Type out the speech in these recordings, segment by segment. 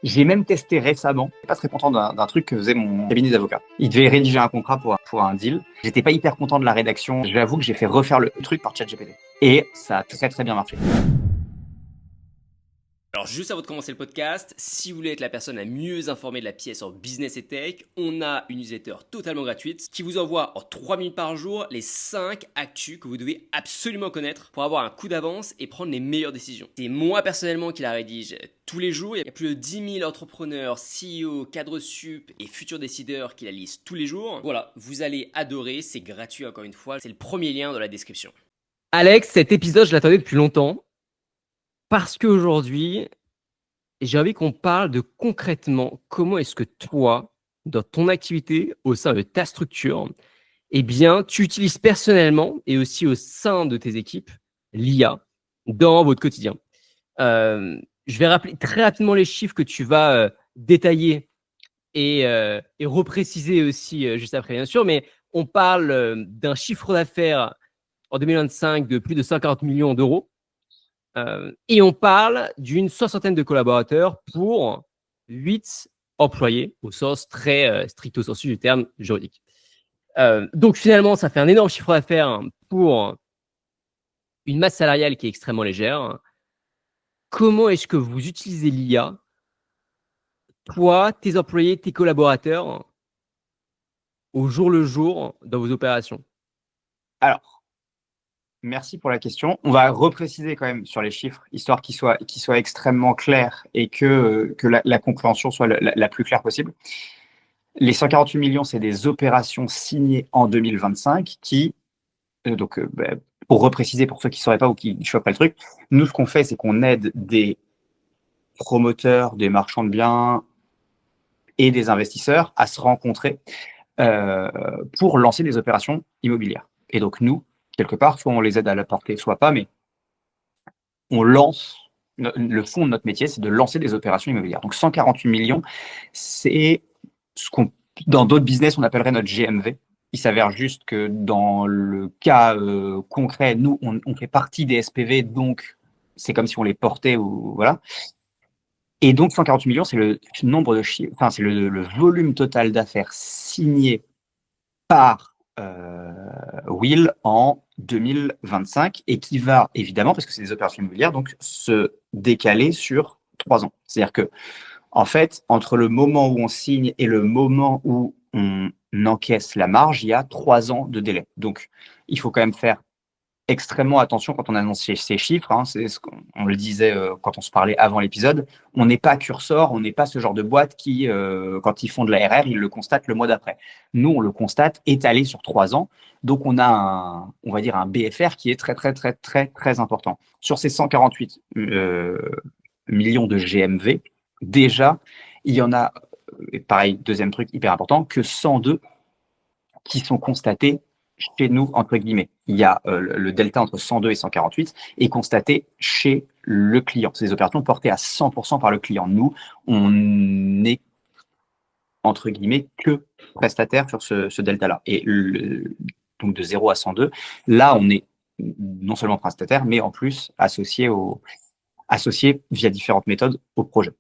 J'ai même testé récemment, je suis pas très content d'un truc que faisait mon cabinet d'avocat. Il devait rédiger un contrat pour un deal. J'étais pas hyper content de la rédaction. J'avoue que j'ai fait refaire le truc par ChatGPT. Et ça a très très bien marché. Alors juste avant de commencer le podcast, si vous voulez être la personne la mieux informée de la pièce en business et tech, on a une newsletter totalement gratuite qui vous envoie en 3 minutes par jour les 5 actus que vous devez absolument connaître pour avoir un coup d'avance et prendre les meilleures décisions. C'est moi personnellement qui la rédige tous les jours. Il y a plus de 10 000 entrepreneurs, CEO, cadres sup et futurs décideurs qui la lisent tous les jours. Voilà, vous allez adorer, c'est gratuit encore une fois, c'est le premier lien dans la description. Alex, cet épisode, je l'attendais depuis longtemps parce qu'aujourd'hui, j'ai envie qu'on parle de concrètement comment est-ce que toi, dans ton activité, au sein de ta structure, eh bien, tu utilises personnellement et aussi au sein de tes équipes l'IA dans votre quotidien. Je vais rappeler très rapidement les chiffres que tu vas détailler et repréciser aussi juste après, bien sûr, mais on parle d'un chiffre d'affaires en 2025 de plus de 50 millions d'euros. Et on parle d'une soixantaine de collaborateurs pour 8 employés, au sens très stricto sensu du terme juridique. Donc finalement, ça fait un énorme chiffre d'affaires pour une masse salariale qui est extrêmement légère. Comment est-ce que vous utilisez l'IA, toi, tes employés, tes collaborateurs, au jour le jour dans vos opérations? Alors, merci pour la question. On va repréciser quand même sur les chiffres, histoire qu'ils soient extrêmement clairs et que la compréhension soit la plus claire possible. Les 148 millions, c'est des opérations signées en 2025 qui, pour repréciser pour ceux qui ne sauraient pas ou qui ne chopent pas le truc, nous, ce qu'on fait, c'est qu'on aide des promoteurs, des marchands de biens et des investisseurs à se rencontrer pour lancer des opérations immobilières. Et donc, nous, quelque part, soit on les aide à la porter, soit pas, mais on lance. Le fond de notre métier, c'est de lancer des opérations immobilières. Donc, 148 millions, c'est ce qu'on, dans d'autres business, on appellerait notre GMV. Il s'avère juste que dans le cas concret, nous, on fait partie des SPV, donc c'est comme si on les portait ou voilà. Et donc 148 millions, c'est le nombre de chiffres, enfin c'est le volume total d'affaires signé par Will en 2025 et qui va évidemment, parce que c'est des opérations immobilières, donc se décaler sur 3 ans. C'est-à-dire que en fait, entre le moment où on signe et le moment où on encaisse la marge, il y a 3 ans de délai. Donc, il faut quand même faire extrêmement attention quand on annonce ces chiffres. Hein, c'est ce qu'on le disait quand on se parlait avant l'épisode. On n'est pas Cursor, on n'est pas ce genre de boîte qui, quand ils font de la RR, ils le constatent le mois d'après. Nous, on le constate étalé sur 3 ans. Donc, on a on va dire un BFR qui est très, très, très, très, très important. Sur ces 148 millions de GMV, déjà, il y en a, et pareil, deuxième truc hyper important, que 102 qui sont constatés chez nous, entre guillemets. Il y a le delta entre 102 et 148 est constaté chez le client. C'est des opérations portées à 100% par le client. Nous, on n'est, entre guillemets, que prestataire sur ce delta-là. Et donc de 0 à 102, là, on est non seulement prestataire, mais en plus associé via différentes méthodes au projet.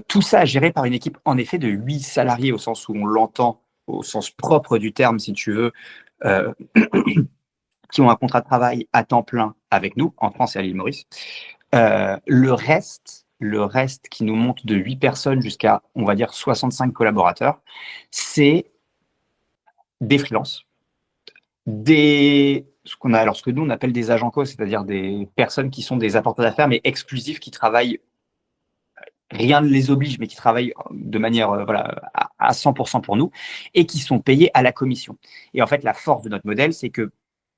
Tout ça géré par une équipe en effet de 8 salariés au sens où on l'entend, au sens propre du terme si tu veux, euh, qui ont un contrat de travail à temps plein avec nous en France et à l'île Maurice. Le reste qui nous monte de 8 personnes jusqu'à on va dire 65 collaborateurs, c'est des freelances, ce que nous on appelle des agents co, c'est-à-dire des personnes qui sont des apporteurs d'affaires mais exclusifs qui travaillent, rien ne les oblige, mais qui travaillent de manière voilà, à 100% pour nous et qui sont payés à la commission. Et en fait, la force de notre modèle, c'est que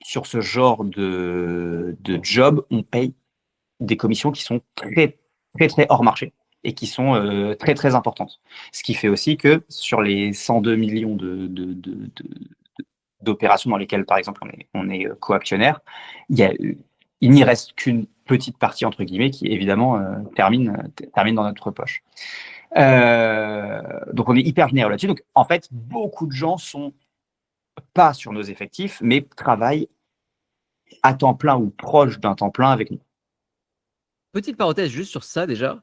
sur ce genre de job, on paye des commissions qui sont très, très, très hors marché et qui sont très, très importantes. Ce qui fait aussi que sur les 102 millions d'opérations dans lesquelles, par exemple, on est co-actionnaire, il n'y reste qu'une petite partie, entre guillemets, qui évidemment termine dans notre poche. Donc on est hyper généreux là-dessus. Donc en fait, beaucoup de gens sont pas sur nos effectifs, mais travaillent à temps plein ou proche d'un temps plein avec nous. Petite parenthèse juste sur ça déjà.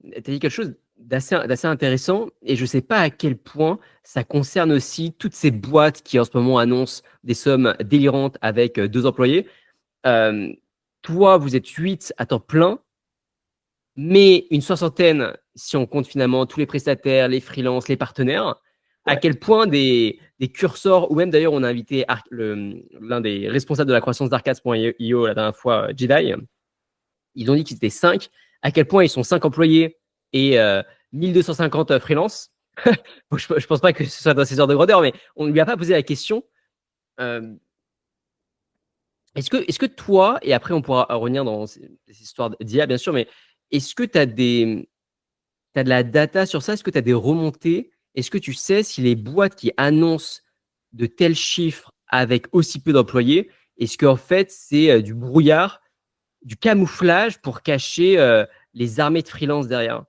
tu as dit quelque chose d'assez intéressant et je ne sais pas à quel point ça concerne aussi toutes ces boîtes qui en ce moment annoncent des sommes délirantes avec 2 employés. Toi, vous êtes 8 à temps plein, mais une soixantaine si on compte finalement tous les prestataires, les freelances, les partenaires. À Ouais. quel point des cursors, ou même d'ailleurs on a invité l'un des responsables de la croissance d'Arcades.io la dernière fois, Jedi, ils ont dit qu'ils étaient 5, à quel point ils sont 5 employés et 1250 freelance. Bon, je pense pas que ce soit dans ces heures de grandeur, mais on ne lui a pas posé la question. Euh, est-ce que toi, et après on pourra revenir dans ces histoires d'IA bien sûr, mais est-ce que tu as de la data sur ça? Est-ce que tu as des remontées? Est-ce que tu sais si les boîtes qui annoncent de tels chiffres avec aussi peu d'employés, est-ce qu'en fait c'est du brouillard, du camouflage pour cacher les armées de freelance derrière?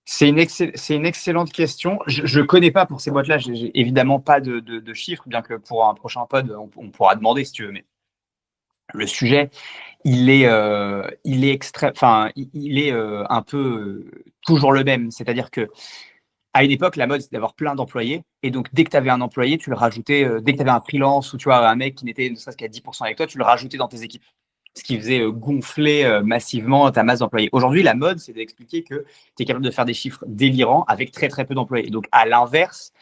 C'est une excellente question. Je ne connais pas pour ces boîtes-là. J'ai évidemment pas de chiffres, bien que pour un prochain pod, on pourra demander si tu veux. Mais le sujet, il est un peu toujours le même. C'est-à-dire que à une époque, la mode, c'était d'avoir plein d'employés. Et donc, dès que tu avais un employé, tu le rajoutais. Dès que tu avais un freelance ou tu vois, un mec qui n'était ne serait-ce qu'à 10% avec toi, tu le rajoutais dans tes équipes. Ce qui faisait gonfler massivement ta masse d'employés. Aujourd'hui, la mode, c'est d'expliquer que tu es capable de faire des chiffres délirants avec très, très peu d'employés. Et donc, à l'inverse,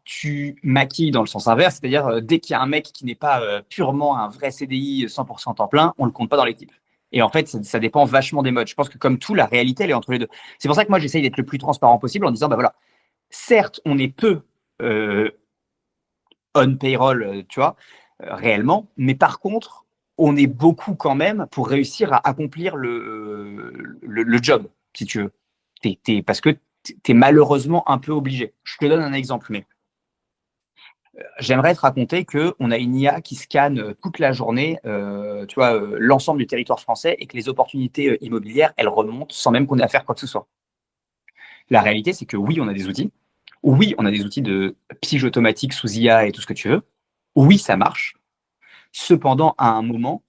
tu maquilles dans le sens inverse, c'est-à-dire dès qu'il y a un mec qui n'est pas purement un vrai CDI 100% temps plein, on ne le compte pas dans l'équipe. Et en fait, ça dépend vachement des modes. Je pense que comme tout, la réalité, elle est entre les deux. C'est pour ça que moi, j'essaye d'être le plus transparent possible en disant, bah voilà, certes, on est peu on payroll, tu vois, réellement, mais par contre, on est beaucoup quand même pour réussir à accomplir le job, si tu veux. Parce que tu es malheureusement un peu obligé. Je te donne un exemple, mais j'aimerais te raconter qu'on a une IA qui scanne toute la journée, tu vois, l'ensemble du territoire français et que les opportunités immobilières, elles remontent sans même qu'on ait à faire quoi que ce soit. La réalité, c'est que oui, on a des outils. Oui, on a des outils de pige automatique sous IA et tout ce que tu veux. Oui, ça marche. Cependant, à un moment,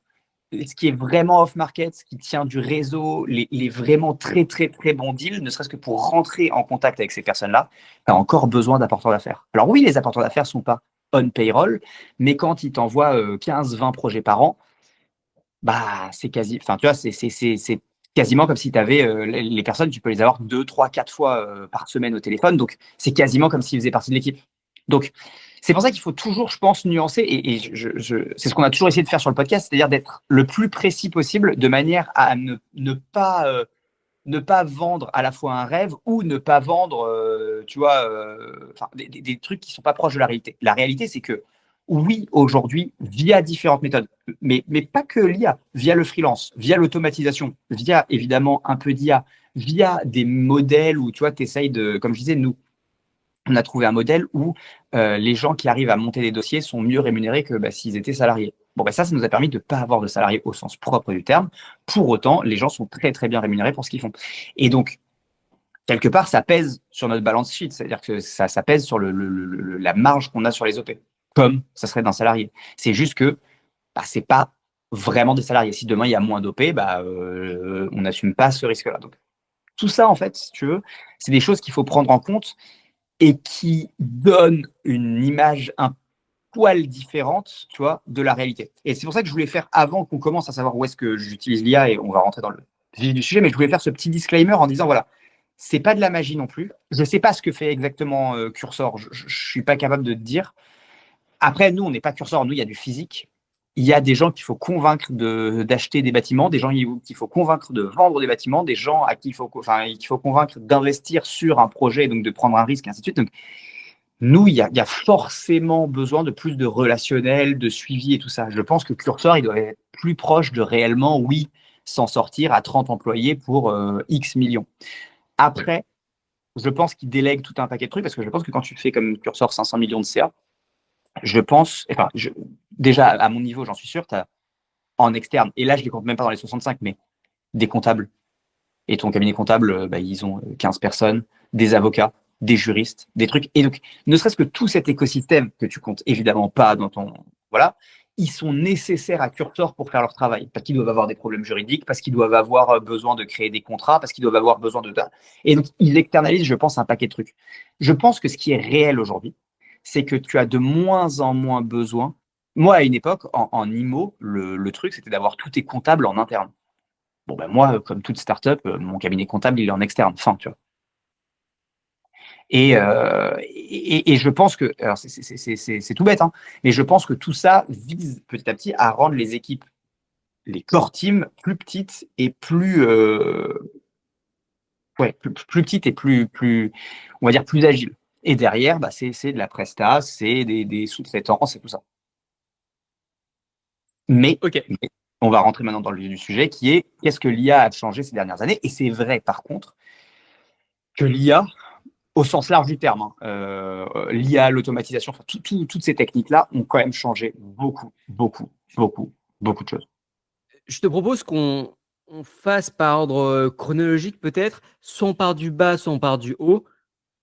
ce qui est vraiment off-market, ce qui tient du réseau, les vraiment très, très, très bons deals, ne serait-ce que pour rentrer en contact avec ces personnes-là, tu as encore besoin d'apporteurs d'affaires. Alors oui, les apporteurs d'affaires ne sont pas on payroll, mais quand ils t'envoient 15, 20 projets par an, bah, c'est quasi, enfin, tu vois, c'est quasiment comme si tu avais les personnes, tu peux les avoir 2, 3, 4 fois par semaine au téléphone. Donc, c'est quasiment comme s'ils faisaient partie de l'équipe. Donc, c'est pour ça qu'il faut toujours, je pense, nuancer. Et c'est ce qu'on a toujours essayé de faire sur le podcast, c'est-à-dire d'être le plus précis possible de manière à ne pas vendre à la fois un rêve ou ne pas vendre, tu vois, des trucs qui ne sont pas proches de la réalité. La réalité, c'est que oui, aujourd'hui, via différentes méthodes, mais pas que l'IA, via le freelance, via l'automatisation, via évidemment un peu d'IA, via des modèles où tu vois, tu essayes de, comme je disais, nous, on a trouvé un modèle où les gens qui arrivent à monter des dossiers sont mieux rémunérés que s'ils étaient salariés. Bon, ça nous a permis de ne pas avoir de salariés au sens propre du terme. Pour autant, les gens sont très, très bien rémunérés pour ce qu'ils font. Et donc, quelque part, ça pèse sur notre balance sheet, c'est-à-dire que ça pèse sur la marge qu'on a sur les OP, comme ça serait d'un salarié. C'est juste que ce n'est pas vraiment des salariés. Si demain, il y a moins d'OP, on n'assume pas ce risque-là. Donc, tout ça, en fait, si tu veux, c'est des choses qu'il faut prendre en compte et qui donnent une image un poil différente, tu vois, de la réalité. Et c'est pour ça que je voulais faire, avant qu'on commence à savoir où est-ce que j'utilise l'IA, et on va rentrer dans le vif du sujet, mais je voulais faire ce petit disclaimer en disant, voilà, c'est pas de la magie non plus. Je ne sais pas ce que fait exactement Cursor, je ne suis pas capable de te dire. Après, nous, on n'est pas Cursor, nous, il y a du physique. Il y a des gens qu'il faut convaincre d'acheter des bâtiments, des gens qu'il faut convaincre de vendre des bâtiments, des gens à qui qu'il faut convaincre d'investir sur un projet, donc de prendre un risque, et ainsi de suite. Donc, nous, il y a forcément besoin de plus de relationnel, de suivi et tout ça. Je pense que Cursor, il doit être plus proche de réellement, oui, s'en sortir à 30 employés pour X millions. Après, je pense qu'il délègue tout un paquet de trucs parce que je pense que quand tu fais comme Cursor 500 millions de CA, je pense, déjà à mon niveau, j'en suis sûr, tu as en externe, et là, je ne les compte même pas dans les 65, mais des comptables. Et ton cabinet comptable, ils ont 15 personnes, des avocats, des juristes, des trucs. Et donc, ne serait-ce que tout cet écosystème que tu comptes évidemment pas dans ton. Voilà, ils sont nécessaires à Cursor pour faire leur travail, parce qu'ils doivent avoir des problèmes juridiques, parce qu'ils doivent avoir besoin de créer des contrats, parce qu'ils doivent avoir besoin de... Et donc, ils externalisent, je pense, un paquet de trucs. Je pense que ce qui est réel aujourd'hui, c'est que tu as de moins en moins besoin. Moi, à une époque, en IMO, le truc, c'était d'avoir tous tes comptables en interne. Bon, ben moi, comme toute startup, mon cabinet comptable, il est en externe. Enfin, tu vois. Et je pense que, alors c'est tout bête, hein, mais je pense que tout ça vise petit à petit à rendre les équipes, les core teams, plus petites et plus petites et on va dire plus agiles. Et derrière, bah, c'est de la presta, c'est des sous-traitants, c'est tout ça. Mais, Ok. mais on va rentrer maintenant dans le vif du sujet, qui est qu'est-ce que l'IA a changé ces dernières années. Et c'est vrai, par contre, que l'IA, au sens large du terme, hein, l'IA, l'automatisation, enfin, toutes ces techniques-là ont quand même changé beaucoup, beaucoup, beaucoup, beaucoup de choses. Je te propose qu'on fasse par ordre chronologique peut-être, soit on part du bas, soit on part du haut,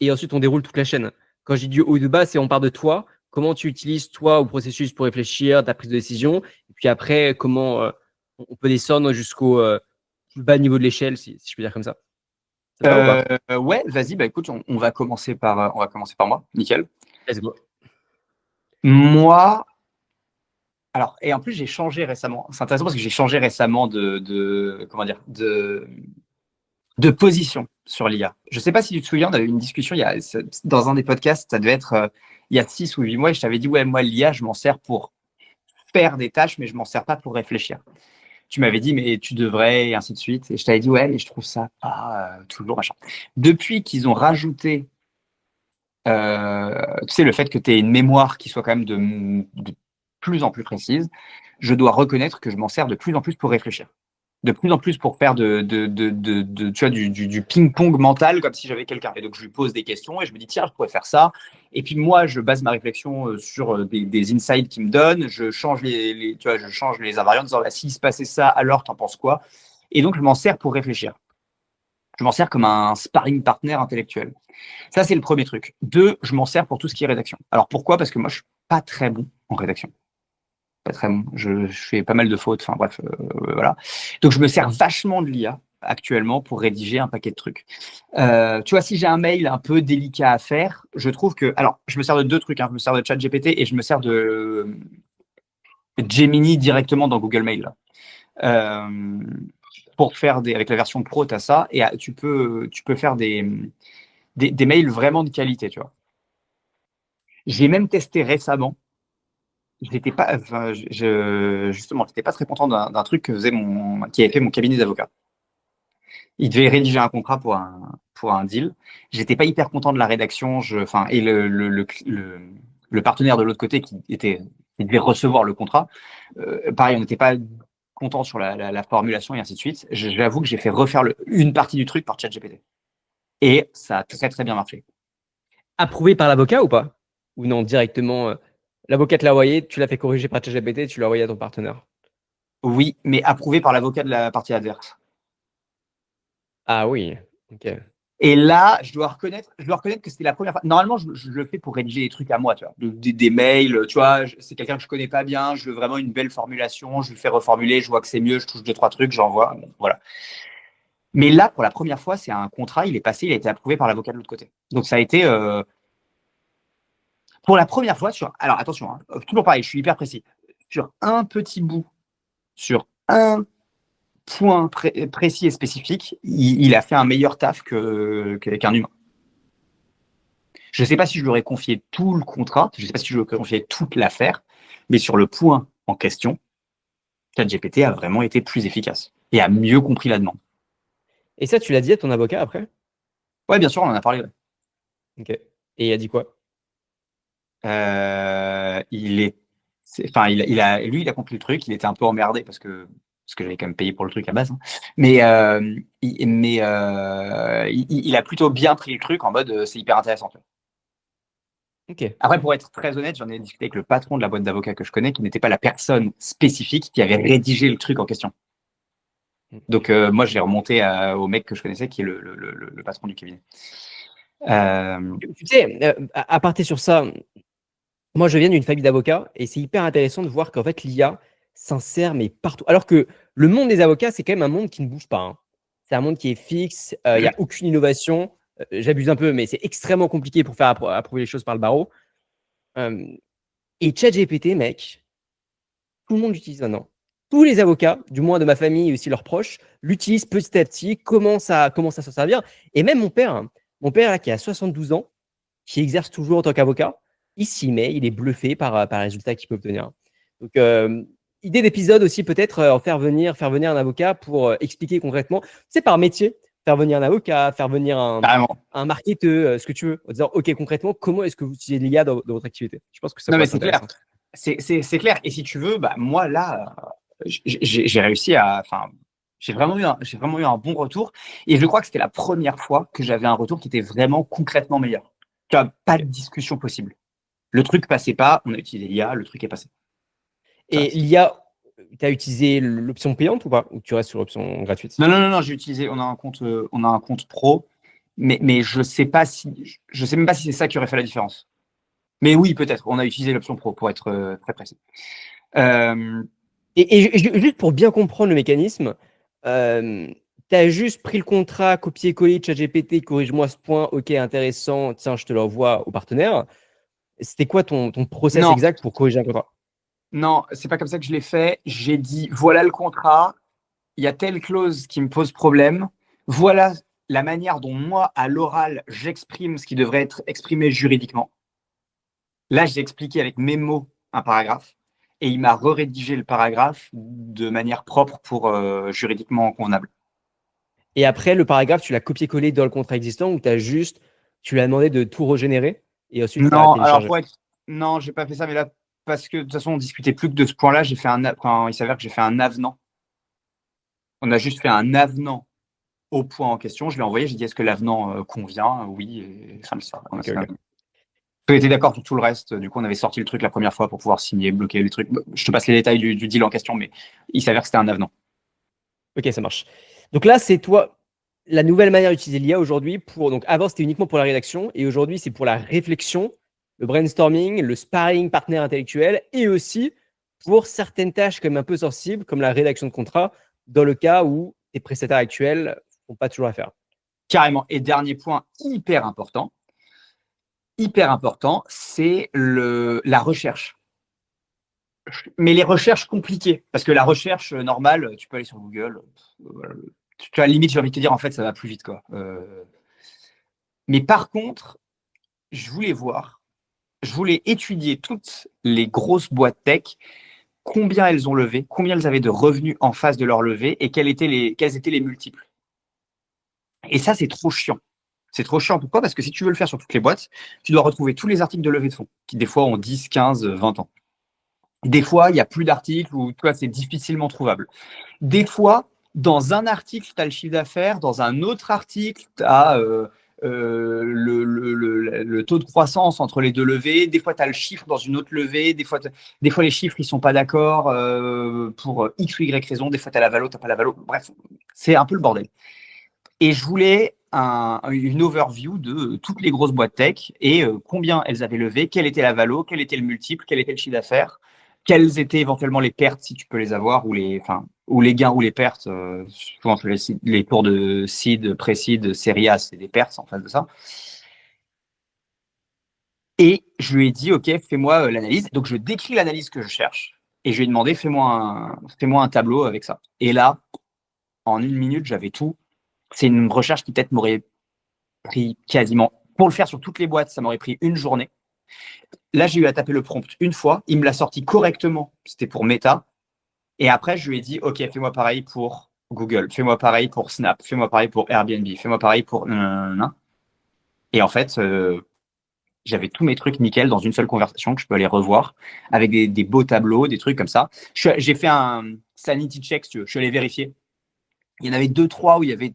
et ensuite on déroule toute la chaîne. Quand je dis du haut et du bas, c'est on part de toi, comment tu utilises toi au processus pour réfléchir, ta prise de décision, et puis après comment on peut descendre jusqu'au plus bas niveau de l'échelle, si je peux dire comme ça. Ça te va ou pas? Ouais, vas-y, bah écoute, on va commencer par moi, nickel. Let's go. Moi, alors, et en plus j'ai changé récemment. C'est intéressant parce que j'ai changé récemment comment dire, de position sur l'IA. Je sais pas si tu te souviens, on avait eu une discussion dans un des podcasts, ça devait être il y a 6 ou 8 mois, et je t'avais dit, ouais, moi l'IA, je m'en sers pour faire des tâches, mais je m'en sers pas pour réfléchir. Tu m'avais dit, mais tu devrais, et ainsi de suite. Et je t'avais dit, ouais, mais je trouve ça pas toujours machin. Depuis qu'ils ont rajouté, tu sais, le fait que tu aies une mémoire qui soit quand même de plus en plus précise, je dois reconnaître que je m'en sers de plus en plus pour réfléchir. De plus en plus pour faire tu vois, du ping-pong mental, comme si j'avais quelqu'un. Et donc, je lui pose des questions et je me dis, tiens, je pourrais faire ça. Et puis, moi, je base ma réflexion sur des insights qu'il me donne. Je change tu vois, je change les invariants en disant, bah, s'il se passait ça, alors, t'en penses quoi? Et donc, je m'en sers pour réfléchir. Je m'en sers comme un sparring partner intellectuel. Ça, c'est le premier truc. 2, je m'en sers pour tout ce qui est rédaction. Alors, pourquoi? Parce que moi, je suis pas très bon en rédaction. Pas très bon. Je fais pas mal de fautes. Enfin, bref, voilà. Donc, je me sers vachement de l'IA actuellement pour rédiger un paquet de trucs. Tu vois, si j'ai un mail un peu délicat à faire, je trouve que... Alors, je me sers de 2 trucs. Hein. Je me sers de ChatGPT et je me sers de Gemini directement dans Google Mail. Là. Pour faire avec la version pro, tu as ça. Et tu peux faire des mails vraiment de qualité, tu vois. J'ai même testé récemment. J'étais pas, enfin, justement, j'étais pas très content d'un truc qui avait fait mon cabinet d'avocat. Il devait rédiger un contrat pour un deal. J'étais pas hyper content de la rédaction. Et le partenaire de l'autre côté qui devait recevoir le contrat, pareil, on n'était pas content sur la formulation et ainsi de suite. J'avoue que j'ai fait refaire une partie du truc par ChatGPT. Et ça a très très bien marché. Approuvé par l'avocat ou pas? Ou non, directement, l'avocat te l'a envoyé, tu l'as fait corriger par ChatGPT, tu l'as envoyé à ton partenaire. Oui, mais approuvé par l'avocat de la partie adverse. Ah oui, ok. Et là, je dois reconnaître que c'était la première fois. Normalement, je le fais pour rédiger des trucs à moi, tu vois, des mails, tu vois. C'est quelqu'un que je connais pas bien, je veux vraiment une belle formulation, je lui fais reformuler, je vois que c'est mieux, je touche 2-3 trucs, j'envoie, bon, voilà. Mais là, pour la première fois, c'est un contrat, il a été approuvé par l'avocat de l'autre côté. Donc ça a été pour la première fois sur. Alors attention, hein, toujours pareil, je suis hyper précis. Sur un petit bout, sur un point précis et spécifique, il a fait un meilleur taf qu'un humain. Je ne sais pas si je lui aurais confié tout le contrat, je ne sais pas si je lui aurais confié toute l'affaire, mais sur le point en question, ChatGPT a vraiment été plus efficace et a mieux compris la demande. Et ça, tu l'as dit à ton avocat après? Ouais, bien sûr, on en a parlé. Ouais. Ok. Et il a dit quoi? Lui, il a compris le truc. Il était un peu emmerdé parce que j'avais quand même payé pour le truc à base. Hein. Mais il a plutôt bien pris le truc en mode c'est hyper intéressant. Ok. Après, pour être très honnête, j'en ai discuté avec le patron de la boîte d'avocats que je connais, qui n'était pas la personne spécifique qui avait rédigé le truc en question. Donc, moi, j'ai remonté au mec que je connaissais, qui est le patron du cabinet. Tu sais, à partir sur ça, moi, je viens d'une famille d'avocats et c'est hyper intéressant de voir qu'en fait, l'IA s'insère mais partout. Alors que le monde des avocats, c'est quand même un monde qui ne bouge pas, hein. C'est un monde qui est fixe, il y a aucune innovation. J'abuse un peu, mais c'est extrêmement compliqué pour faire approuver les choses par le barreau. Hem et ChatGPT, mec, tout le monde l'utilise maintenant. Tous les avocats, du moins de ma famille et aussi leurs proches, l'utilisent petit à petit, commencent à s'en servir et même mon père, hein. Mon père là, qui a 72 ans, qui exerce toujours en tant qu'avocat, il s'y met, il est bluffé par les résultats qu'il peut obtenir. Donc, idée d'épisode aussi peut-être, en faire venir un avocat pour, expliquer concrètement, tu sais, par métier, faire venir un avocat, faire venir Carrément. un marketeur, ce que tu veux, en disant: «OK, concrètement, comment est-ce que vous utilisez l'IA dans votre activité?» Je pense que ça Non, pourrait mais être c'est clair. intéressant. C'est clair. Et si tu veux, bah, moi, là, j'ai réussi à. Enfin, j'ai vraiment eu un bon retour. Et je crois que c'était la première fois que j'avais un retour qui était vraiment concrètement meilleur. Tu vois, pas de OK. discussion possible. Le truc passait pas, on a utilisé l'IA, le truc est passé. Tu vois, Et l'IA, tu as utilisé l'option payante ou pas? Ou tu restes sur l'option gratuite? non, non, non, non, j'ai utilisé, on a un compte pro, mais je sais même pas si c'est ça qui aurait fait la différence. Mais oui, peut-être, on a utilisé l'option pro pour être très précis. Euh, Juste pour bien comprendre le mécanisme, tu as juste pris le contrat, copié-collé, ChatGPT, corrige-moi ce point, OK, intéressant, tiens, je te l'envoie au partenaire. C'était quoi ton process non, exact pour corriger un contrat? non, c'est pas comme ça que je l'ai fait. J'ai dit, voilà le contrat, il y a telle clause qui me pose problème, voilà la manière dont moi, à l'oral, j'exprime ce qui devrait être exprimé juridiquement. Là, j'ai expliqué avec mes mots un paragraphe et il m'a rédigé le paragraphe de manière propre pour juridiquement convenable. Et après, le paragraphe, tu l'as copié-collé dans le contrat existant ou tu lui as demandé de tout régénérer et ensuite tu as Non, alors téléchargé? non, j'ai pas fait ça, mais là, parce que de toute façon, on discutait plus que de ce point-là, il s'avère que j'ai fait un avenant. On a juste fait un avenant au point en question. Je l'ai envoyé, j'ai dit est-ce que l'avenant convient? Oui, et fin de l'histoire. On a OK, fait un OK. avenant. On était d'accord sur tout le reste. Du coup, on avait sorti le truc la première fois pour pouvoir signer, bloquer les trucs. Je te passe les détails du deal en question, mais il s'avère que c'était un avenant. OK, ça marche. Donc là, c'est toi la nouvelle manière d'utiliser l'IA aujourd'hui pour donc avant, c'était uniquement pour la rédaction et aujourd'hui, c'est pour la réflexion, le brainstorming, le sparring partenaire intellectuel et aussi pour certaines tâches quand même un peu sensibles comme la rédaction de contrat dans le cas où tes prestataires actuels font pas toujours affaire. Carrément. Et dernier point hyper important, c'est la recherche. Mais les recherches compliquées, parce que la recherche normale, tu peux aller sur Google, tu as limite, j'ai envie de te dire, en fait, ça va plus vite, quoi. Mais par contre, je voulais voir, je voulais étudier toutes les grosses boîtes tech, combien elles ont levé, combien elles avaient de revenus en face de leur levée et quels étaient les multiples. Et ça, c'est trop chiant. C'est trop chiant. Pourquoi? Parce que si tu veux le faire sur toutes les boîtes, tu dois retrouver tous les articles de levée de fonds, qui des fois ont 10, 15, 20 ans. Des fois, il n'y a plus d'articles ou c'est difficilement trouvable. Des fois, dans un article, tu as le chiffre d'affaires, dans un autre article, tu as le taux de croissance entre les deux levées. Des fois, tu as le chiffre dans une autre levée. Des fois, les chiffres, ils ne sont pas d'accord pour X ou Y raison. Des fois, tu as la valo, tu n'as pas la valo. Bref, c'est un peu le bordel. Et je voulais une overview de toutes les grosses boîtes tech et combien elles avaient levé, quelle était la valo, quel était le multiple, quel était le chiffre d'affaires, quelles étaient éventuellement les pertes si tu peux les avoir, ou les gains ou les pertes. Souvent, les tours de seed, pré-seed, série A, c'est des pertes en face de ça. Et je lui ai dit, OK, fais-moi l'analyse. Donc, je décris l'analyse que je cherche et je lui ai demandé, fais-moi un tableau avec ça. Et là, en 1 minute, j'avais tout. C'est une recherche qui peut-être m'aurait pris quasiment, pour le faire sur toutes les boîtes, ça m'aurait pris une journée. Là, j'ai eu à taper le prompt une fois. Il me l'a sorti correctement. C'était pour Meta. Et après, je lui ai dit, OK, fais-moi pareil pour Google. Fais-moi pareil pour Snap. Fais-moi pareil pour Airbnb. Fais-moi pareil pour... Et en fait, j'avais tous mes trucs nickel dans une seule conversation que je peux aller revoir avec des beaux tableaux, des trucs comme ça. J'ai fait un sanity check, si tu veux. Je suis allé vérifier. Il y en avait 2, 3 où il y avait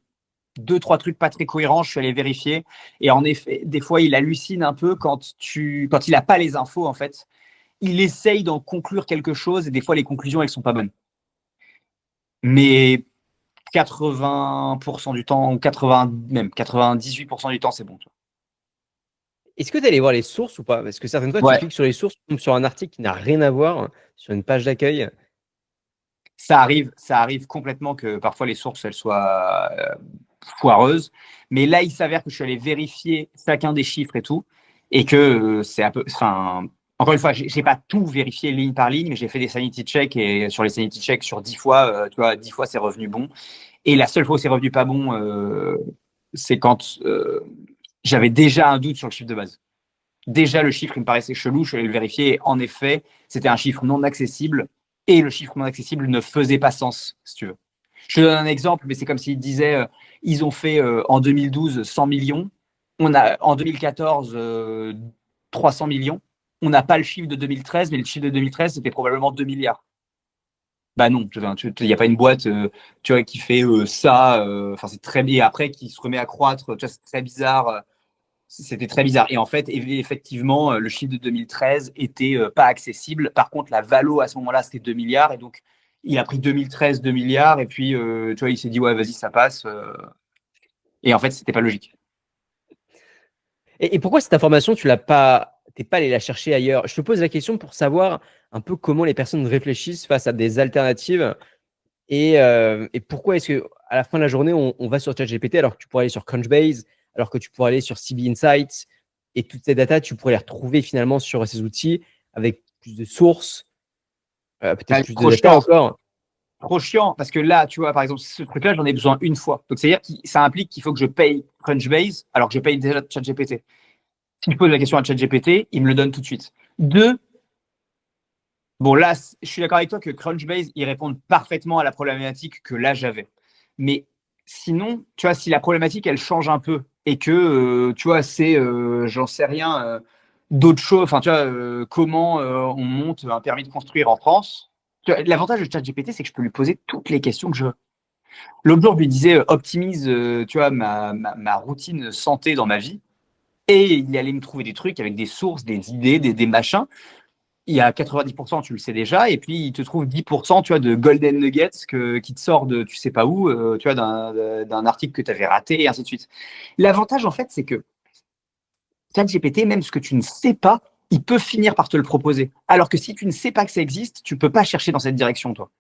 2, 3 trucs pas très cohérents, je suis allé vérifier. Et en effet, des fois, il hallucine un peu quand il n'a pas les infos, en fait. Il essaye d'en conclure quelque chose et des fois, les conclusions, elles sont pas bonnes. Mais 80% du temps, ou 80, même 98% du temps, c'est bon. Est-ce que tu es allé voir les sources ou pas? Parce que certaines fois, tu Ouais, cliques sur les sources, tu tombes sur un article qui n'a rien à voir, sur une page d'accueil. ça arrive complètement que parfois les sources elles soient foireuses. Mais là, il s'avère que je suis allé vérifier chacun des chiffres et tout, et que c'est un peu, enfin, encore une fois, j'ai pas tout vérifié ligne par ligne, mais j'ai fait des sanity checks et sur les sanity checks sur 10 fois, tu vois, 10 fois c'est revenu bon. Et la seule fois où c'est revenu pas bon, c'est quand j'avais déjà un doute sur le chiffre de base. Déjà, le chiffre, il me paraissait chelou, je suis allé le vérifier. Et en effet, c'était un chiffre non accessible et le chiffre non accessible ne faisait pas sens, si tu veux. Je te donne un exemple, mais c'est comme s'ils disaient ils ont fait en 2012 100 millions, on a en 2014 300 millions. On n'a pas le chiffre de 2013, mais le chiffre de 2013, c'était probablement 2 milliards. Bah non, il n'y a pas une boîte tu vois, qui fait ça, enfin c'est très bien, et après qui se remet à croître, tu vois, c'est très bizarre. C'était très bizarre. Et en fait, effectivement, le chiffre de 2013 était pas accessible. Par contre, la valo à ce moment-là, c'était 2 milliards. Et donc, il a pris 2013, 2 milliards. Et puis, tu vois, il s'est dit, ouais, vas-y, ça passe. Et en fait, c'était pas logique. Et pourquoi cette information, tu l'as pas, t'es pas allé la chercher ailleurs? Je te pose la question pour savoir un peu comment les personnes réfléchissent face à des alternatives et pourquoi est-ce que à la fin de la journée, on va sur ChatGPT alors que tu pourrais aller sur Crunchbase, alors que tu pourrais aller sur CB Insights et toutes ces datas, tu pourrais les retrouver finalement sur ces outils avec plus de sources, peut-être plus de Trop data chiant. encore. Trop chiant. Parce que là, tu vois, par exemple, ce truc-là, j'en ai besoin une fois. Donc, c'est-à-dire que ça implique qu'il faut que je paye Crunchbase alors que je paye déjà ChatGPT. Si je pose la question à ChatGPT, il me le donne tout de suite. Deux, bon, là, je suis d'accord avec toi que Crunchbase, ils répondent parfaitement à la problématique que là, j'avais. Mais sinon, tu vois, si la problématique, elle change un peu et que, tu vois, c'est, j'en sais rien, d'autres choses, enfin, tu vois, comment on monte un permis de construire en France. L'avantage de ChatGPT, c'est que je peux lui poser toutes les questions que je veux. L'autre jour, je lui disais, optimise, tu vois, ma routine santé dans ma vie. Et il allait me trouver des trucs avec des sources, des idées, des machins. Il y a 90%, tu le sais déjà, et puis il te trouve 10%, tu vois, de golden nuggets qui te sort de tu sais pas où, tu vois, d'un article que tu avais raté, et ainsi de suite. L'avantage, en fait, c'est que ChatGPT, même ce que tu ne sais pas, il peut finir par te le proposer. Alors que si tu ne sais pas que ça existe, tu peux pas chercher dans cette direction, toi.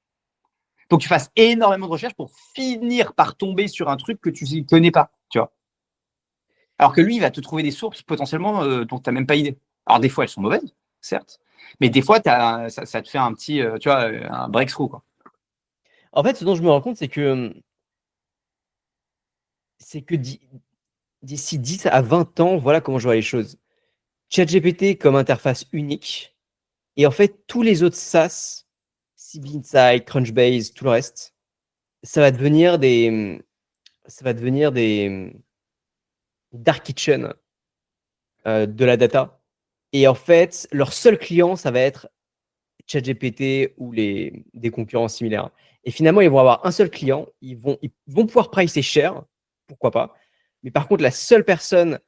Donc tu fasses énormément de recherches pour finir par tomber sur un truc que tu ne connais pas, tu vois. Alors que lui, il va te trouver des sources potentiellement dont tu n'as même pas idée. Alors des fois, elles sont mauvaises, certes, mais des fois, ça te fait un petit, tu vois, un breakthrough, quoi. En fait, ce dont je me rends compte, c'est que d'ici 10 à 20 ans, voilà comment je vois les choses. ChatGPT comme interface unique. Et en fait, tous les autres SaaS, CB Insight, Crunchbase, tout le reste, ça va devenir des dark kitchen de la data. Et en fait, leur seul client, ça va être ChatGPT ou des concurrents similaires. Et finalement, ils vont avoir un seul client. Ils vont pouvoir pricer cher, pourquoi pas. Mais par contre, la seule personne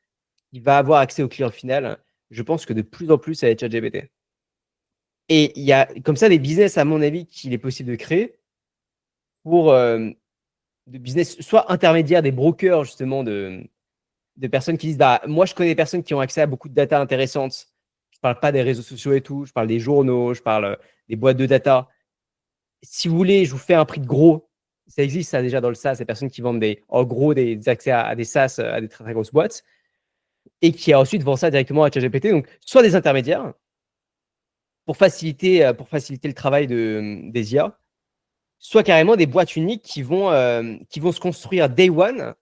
qui va avoir accès au client final, je pense que de plus en plus, ça va être ChatGPT. Et il y a comme ça des business, à mon avis, qu'il est possible de créer pour de business, soit intermédiaire des brokers, justement, de personnes qui disent bah, moi, je connais des personnes qui ont accès à beaucoup de data intéressantes. Je ne parle pas des réseaux sociaux et tout, je parle des journaux, je parle des boîtes de data. Si vous voulez, je vous fais un prix de gros. Ça existe ça déjà dans le SaaS, des personnes qui vendent en gros des accès à des SaaS, à des très, très grosses boîtes et qui ensuite vendent ça directement à ChatGPT. Donc, soit des intermédiaires pour faciliter le travail des IA, soit carrément des boîtes uniques qui vont se construire day one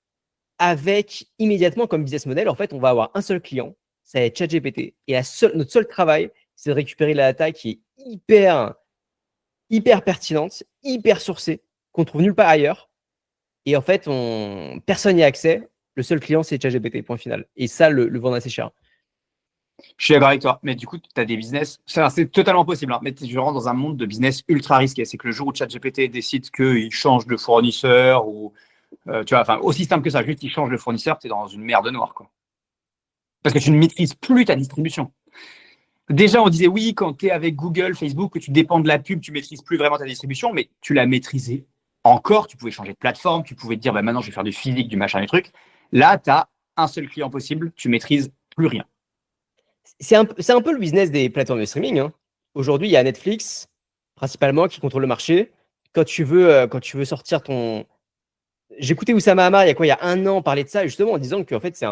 avec immédiatement comme business model. En fait, on va avoir un seul client, ça va être ChatGPT. Et notre seul travail, c'est de récupérer la data qui est hyper pertinente, hyper sourcée, qu'on trouve nulle part ailleurs. Et en fait, personne n'y a accès. Le seul client, c'est ChatGPT, point final. Et ça, le vendre assez cher. Je suis d'accord avec toi, mais du coup, tu as des business, c'est totalement possible, hein, mais tu rentres dans un monde de business ultra risqué. C'est que le jour où ChatGPT décide qu'il change de fournisseur, ou tu vois, enfin, aussi simple que ça, juste il change de fournisseur, tu es dans une merde noire, quoi. Parce que tu ne maîtrises plus ta distribution. Déjà, on disait oui, quand tu es avec Google, Facebook, que tu dépends de la pub, tu maîtrises plus vraiment ta distribution, mais tu l'as maîtrisée encore. Tu pouvais changer de plateforme, tu pouvais te dire bah, maintenant je vais faire du physique, du machin, du truc. Là, tu as un seul client possible, tu maîtrises plus rien. C'est un peu le business des plateformes de streaming, hein. Aujourd'hui, il y a Netflix, principalement, qui contrôle le marché. Quand tu veux sortir ton. J'écoutais Oussama Hamar, il y a 1 an, parler de ça, justement, en disant qu'en fait, c'est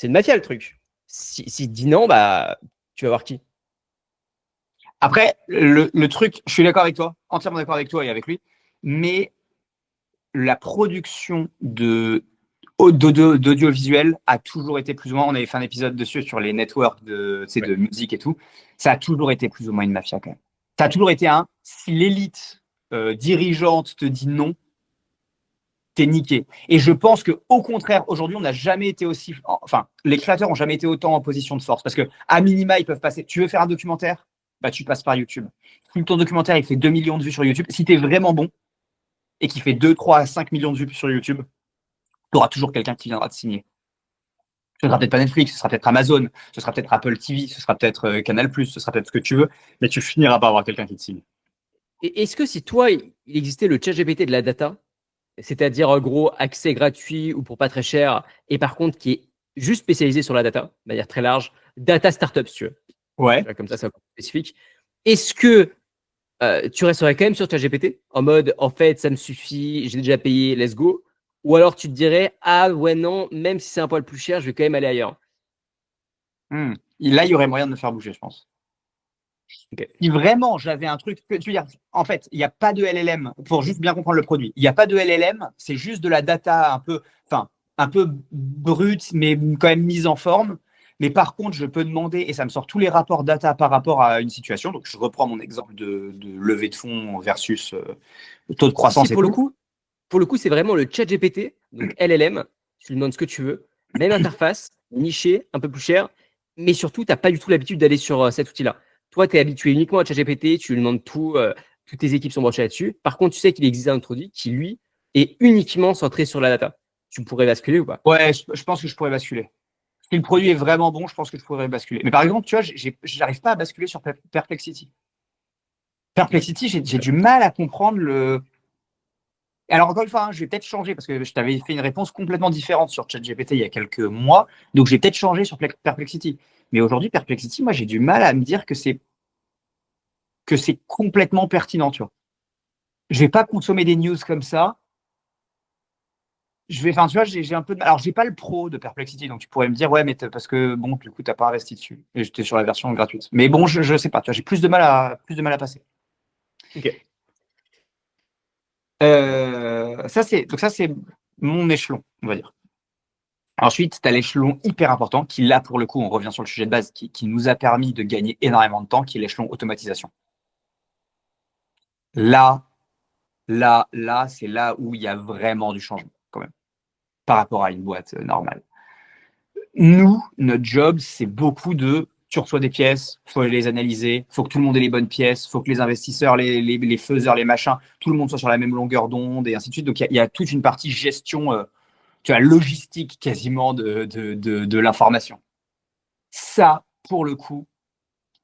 une mafia, le truc. S'il dit non, bah, tu vas voir qui? Après, le truc, je suis d'accord avec toi, entièrement d'accord avec toi et avec lui, mais la production d'audiovisuel a toujours été plus ou moins, on avait fait un épisode dessus sur les networks de musique et tout, ça a toujours été plus ou moins une mafia quand même. Ça a toujours été si l'élite dirigeante te dit non, t'es niqué. Et je pense qu'au contraire, aujourd'hui, on n'a jamais été aussi, enfin, les créateurs n'ont jamais été autant en position de force parce qu'à minima, ils peuvent passer. Tu veux faire un documentaire, bah, tu passes par YouTube. Si ton documentaire, il fait 2 millions de vues sur YouTube, si tu es vraiment bon et qu'il fait 2, 3, 5 millions de vues sur YouTube, tu auras toujours quelqu'un qui viendra te signer. Ce sera peut-être pas Netflix, ce sera peut-être Amazon, ce sera peut-être Apple TV, ce sera peut-être Canal+, ce sera peut-être ce que tu veux, mais tu finiras par avoir quelqu'un qui te signe. Et est-ce que si toi, il existait le ChatGPT de la data, c'est-à-dire en gros accès gratuit ou pour pas très cher, et par contre qui est juste spécialisé sur la data, de manière très large, data startup, si tu veux. Ouais. Comme ça, c'est un peu spécifique. Est-ce que tu resterais quand même sur ChatGPT en mode en fait, ça me suffit, j'ai déjà payé, let's go? Ou alors tu te dirais, ah ouais, non, même si c'est un poil plus cher, je vais quand même aller ailleurs. Là, il y aurait moyen de me faire bouger, je pense. Okay. Si vraiment j'avais un truc, tu veux dire, en fait, il n'y a pas de LLM pour juste bien comprendre le produit. Il n'y a pas de LLM, c'est juste de la data un peu brute, mais quand même mise en forme. Mais par contre, je peux demander, et ça me sort tous les rapports data par rapport à une situation. Donc, je reprends mon exemple de levée de fonds versus taux de croissance. Si, pour le coup, c'est vraiment le ChatGPT, donc LLM. Tu lui demandes ce que tu veux, même interface, niché, un peu plus cher, mais surtout, tu n'as pas du tout l'habitude d'aller sur cet outil-là. Toi, tu es habitué uniquement à ChatGPT, tu lui demandes tout, toutes tes équipes sont branchées là-dessus. Par contre, tu sais qu'il existe un autre outil qui, lui, est uniquement centré sur la data. Tu pourrais basculer ou pas? Ouais, je pense que je pourrais basculer. Si le produit est vraiment bon, je pense que je pourrais basculer. Mais par exemple, tu vois, j'arrive pas à basculer sur Perplexity. Perplexity, j'ai du mal à comprendre le. Alors, encore une fois, je vais peut-être changer parce que je t'avais fait une réponse complètement différente sur ChatGPT il y a quelques mois. Donc, j'ai peut-être changé sur Perplexity. Mais aujourd'hui, Perplexity, moi, j'ai du mal à me dire que c'est complètement pertinent, tu vois. Je vais pas consommer des news comme ça. Tu vois, j'ai un peu de mal. Alors, j'ai pas le pro de Perplexity, donc tu pourrais me dire, ouais, mais parce que, bon, du coup, t'as pas investi dessus. Et j'étais sur la version gratuite. Mais bon, je sais pas, tu vois, j'ai plus de mal à passer. Ok. Ça, c'est mon échelon, on va dire. Ensuite, tu as l'échelon hyper important qui, là, pour le coup, on revient sur le sujet de base, qui nous a permis de gagner énormément de temps, qui est l'échelon automatisation. Là, c'est là où il y a vraiment du changement, quand même, par rapport à une boîte normale. Nous, notre job, c'est beaucoup tu reçois des pièces, il faut les analyser, il faut que tout le monde ait les bonnes pièces, il faut que les investisseurs, les faiseurs, les machins, tout le monde soit sur la même longueur d'onde et ainsi de suite. Donc, il y a toute une partie gestion, tu vois, logistique quasiment de l'information. Ça, pour le coup,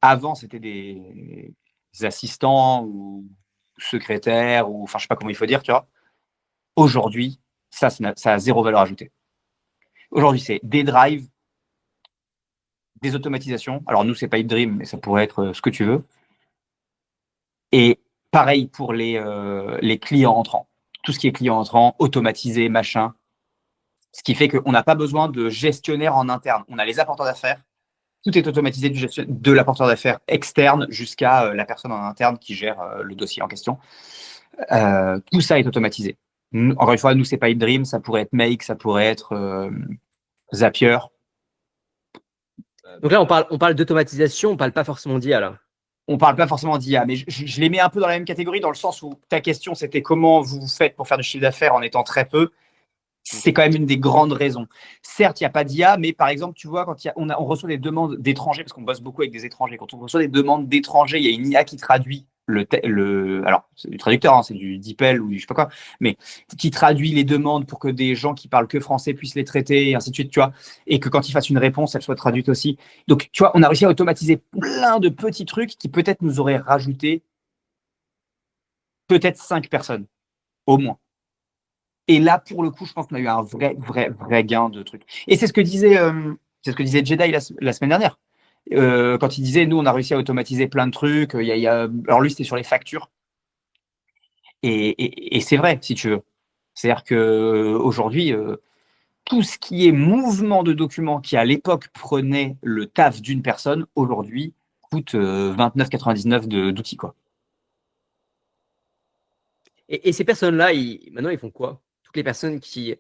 avant, c'était des assistants ou secrétaires, ou enfin, je sais pas comment il faut dire, tu vois. Aujourd'hui, ça a zéro valeur ajoutée. Aujourd'hui, c'est des drives, des automatisations. Alors, nous, c'est pas Dream, mais ça pourrait être ce que tu veux. Et pareil pour les clients entrants. Tout ce qui est client entrant, automatisé, machin. Ce qui fait qu'on n'a pas besoin de gestionnaire en interne. On a les apporteurs d'affaires. Tout est automatisé de l'apporteur d'affaires externe jusqu'à la personne en interne qui gère le dossier en question. Tout ça est automatisé. Encore une fois, nous, c'est pas Dream, ça pourrait être Make, ça pourrait être Zapier. Donc là, on parle d'automatisation, on parle pas forcément d'IA, là. On parle pas forcément d'IA, mais je les mets un peu dans la même catégorie, dans le sens où ta question, c'était comment vous faites pour faire du chiffre d'affaires en étant très peu. C'est quand même une des grandes raisons. Certes, il n'y a pas d'IA, mais par exemple, tu vois, quand on reçoit des demandes d'étrangers, parce qu'on bosse beaucoup avec des étrangers, quand on reçoit des demandes d'étrangers, il y a une IA qui traduit alors, c'est du traducteur, hein, c'est du DeepL ou je sais pas quoi, mais qui traduit les demandes pour que des gens qui parlent que français puissent les traiter, et ainsi de suite, tu vois, et que quand ils fassent une réponse, elle soit traduite aussi. Donc, tu vois, on a réussi à automatiser plein de petits trucs qui peut-être nous auraient rajouté peut-être 5 personnes, au moins. Et là, pour le coup, je pense qu'on a eu un vrai gain de trucs. Et c'est ce que disait Jedi la semaine dernière. Quand il disait, nous, on a réussi à automatiser plein de trucs. Alors lui, c'était sur les factures. Et c'est vrai, si tu veux. C'est-à-dire qu'aujourd'hui, tout ce qui est mouvement de documents qui, à l'époque, prenait le taf d'une personne, aujourd'hui, coûte 29,99 d'outils, quoi. Et ces personnes-là, maintenant, ils font quoi? Toutes les personnes qui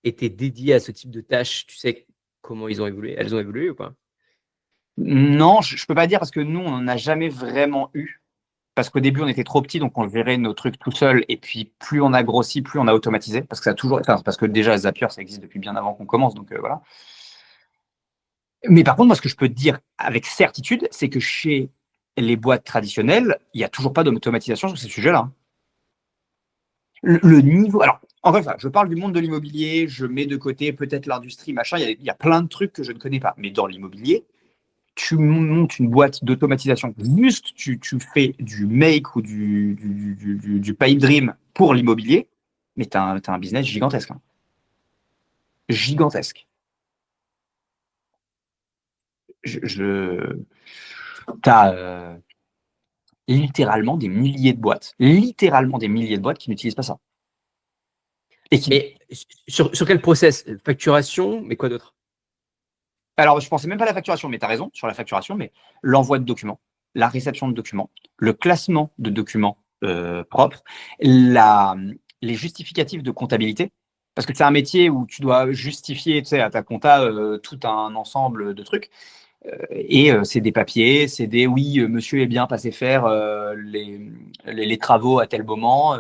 étaient dédiées à ce type de tâches, tu sais comment ils ont évolué? Elles ont évolué ou pas? Non, je peux pas dire parce que nous, on n'en a jamais vraiment eu. Parce qu'au début, on était trop petits, donc on gérait nos trucs tout seul. Et puis, plus on a grossi, plus on a automatisé. Parce que ça a toujours. Enfin, parce que déjà, Zapier, ça existe depuis bien avant qu'on commence. Donc voilà. Mais par contre, moi, ce que je peux te dire avec certitude, c'est que chez les boîtes traditionnelles, il n'y a toujours pas d'automatisation sur ces sujets-là. Le niveau. Alors, encore une fois, je parle du monde de l'immobilier, je mets de côté peut-être l'industrie, machin. Il y a plein de trucs que je ne connais pas. Mais dans l'immobilier, tu montes une boîte d'automatisation. Juste, tu fais du make ou du pipe dream pour l'immobilier, mais tu as, un business gigantesque. Hein. Gigantesque. Tu as littéralement des milliers de boîtes. Littéralement des milliers de boîtes qui n'utilisent pas ça. Mais sur quel process? Facturation, mais quoi d'autre? Alors, je ne pensais même pas à la facturation, mais tu as raison sur la facturation, mais l'envoi de documents, la réception de documents, le classement de documents propres, les justificatifs de comptabilité, parce que c'est un métier où tu dois justifier, tu sais, à ta compta tout un ensemble de trucs. Et c'est des papiers, c'est des oui, monsieur est bien passé faire les travaux à tel moment.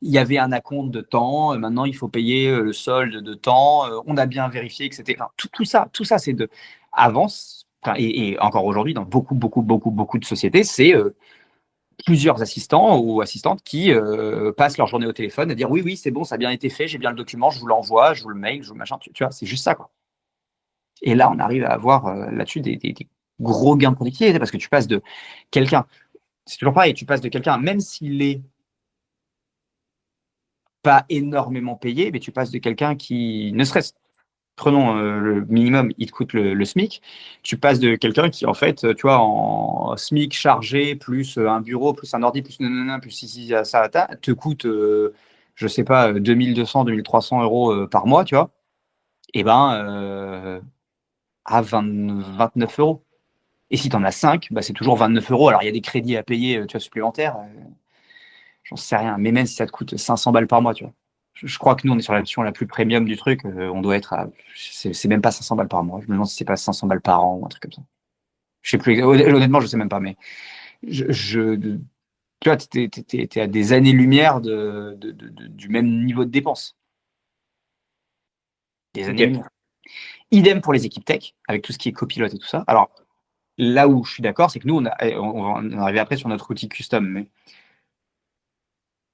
Il y avait un acompte de temps, maintenant il faut payer le solde de temps. On a bien vérifié que c'était. Enfin, tout ça, c'est de avance. Et encore aujourd'hui, dans beaucoup de sociétés, c'est plusieurs assistants ou assistantes qui passent leur journée au téléphone à dire oui, c'est bon, ça a bien été fait, j'ai bien le document, je vous l'envoie, je vous le mail, je vous le machin. Tu vois, c'est juste ça, quoi. Et là, on arrive à avoir là-dessus des gros gains de productivité parce que tu passes de quelqu'un, c'est toujours pareil, tu passes de quelqu'un, même s'il est pas énormément payé, mais tu passes de quelqu'un qui, ne serait-ce, prenons le minimum, il te coûte le SMIC, tu passes de quelqu'un qui, en fait, tu vois, en SMIC chargé, plus un bureau, plus un ordi, plus nanana, plus ici, ça, te coûte, je sais pas, 2200, 2300 euros par mois, tu vois, et ben, à 29 euros. Et si tu en as 5, bah, c'est toujours 29 euros. Alors, il y a des crédits à payer tu vois, supplémentaires. J'en sais rien. Mais même si ça te coûte 500 balles par mois, tu vois. Je crois que nous, on est sur la version la plus premium du truc. On doit être à. C'est même pas 500 balles par mois. Je me demande si c'est pas 500 balles par an ou un truc comme ça. Je sais plus. Honnêtement, je sais même pas. Mais tu vois, tu es, à des années-lumière du même niveau de dépense. Des années-lumière. Idem pour les équipes tech, avec tout ce qui est copilote et tout ça. Alors, là où je suis d'accord, c'est que nous, on va arriver après sur notre outil custom, mais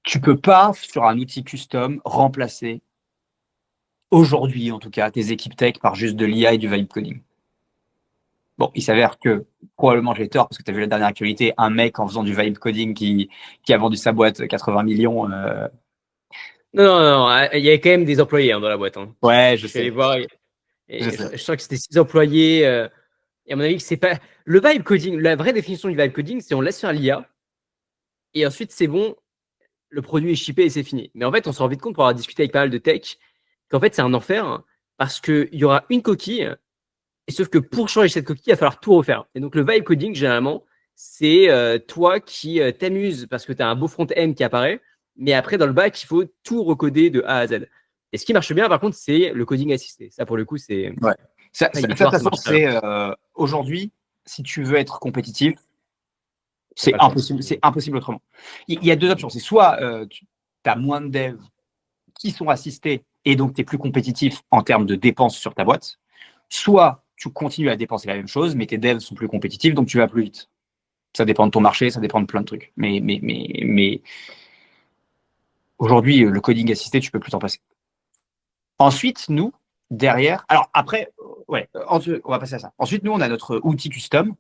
tu peux pas, sur un outil custom, remplacer, aujourd'hui en tout cas, tes équipes tech par juste de l'IA et du vibe coding. Bon, il s'avère que probablement j'ai tort parce que tu as vu la dernière actualité, un mec en faisant du vibe coding qui a vendu sa boîte 80 millions. Non, il y avait quand même des employés dans la boîte. Hein. Ouais, Je suis allé voir, je sens que c'était 6 employés. Et à mon avis, c'est pas. Le vibe coding, la vraie définition du vibe coding, c'est on laisse faire l'IA. Et ensuite, c'est bon, le produit est shippé et c'est fini. Mais en fait, on se rend vite compte pour avoir discuté avec pas mal de tech qu'en fait, c'est un enfer hein, parce qu'il y aura une coquille. Et sauf que pour changer cette coquille, il va falloir tout refaire. Et donc, le vibe coding, généralement, c'est toi qui t'amuses parce que tu as un beau front-end qui apparaît. Mais après, dans le back, il faut tout recoder de A à Z. Et ce qui marche bien, par contre, c'est le coding assisté. Ça, pour le coup, c'est. Ouais. De toute façon, c'est aujourd'hui, si tu veux être compétitif, c'est impossible, impossible autrement. Il y a deux options. C'est soit tu as moins de devs qui sont assistés et donc tu es plus compétitif en termes de dépenses sur ta boîte, soit tu continues à dépenser la même chose, mais tes devs sont plus compétitifs, donc tu vas plus vite. Ça dépend de ton marché, ça dépend de plein de trucs. Mais aujourd'hui, le coding assisté, tu peux plus t'en passer. Ensuite, nous, derrière, alors après, ouais, on va passer à ça. Ensuite, nous, on a notre outil custom,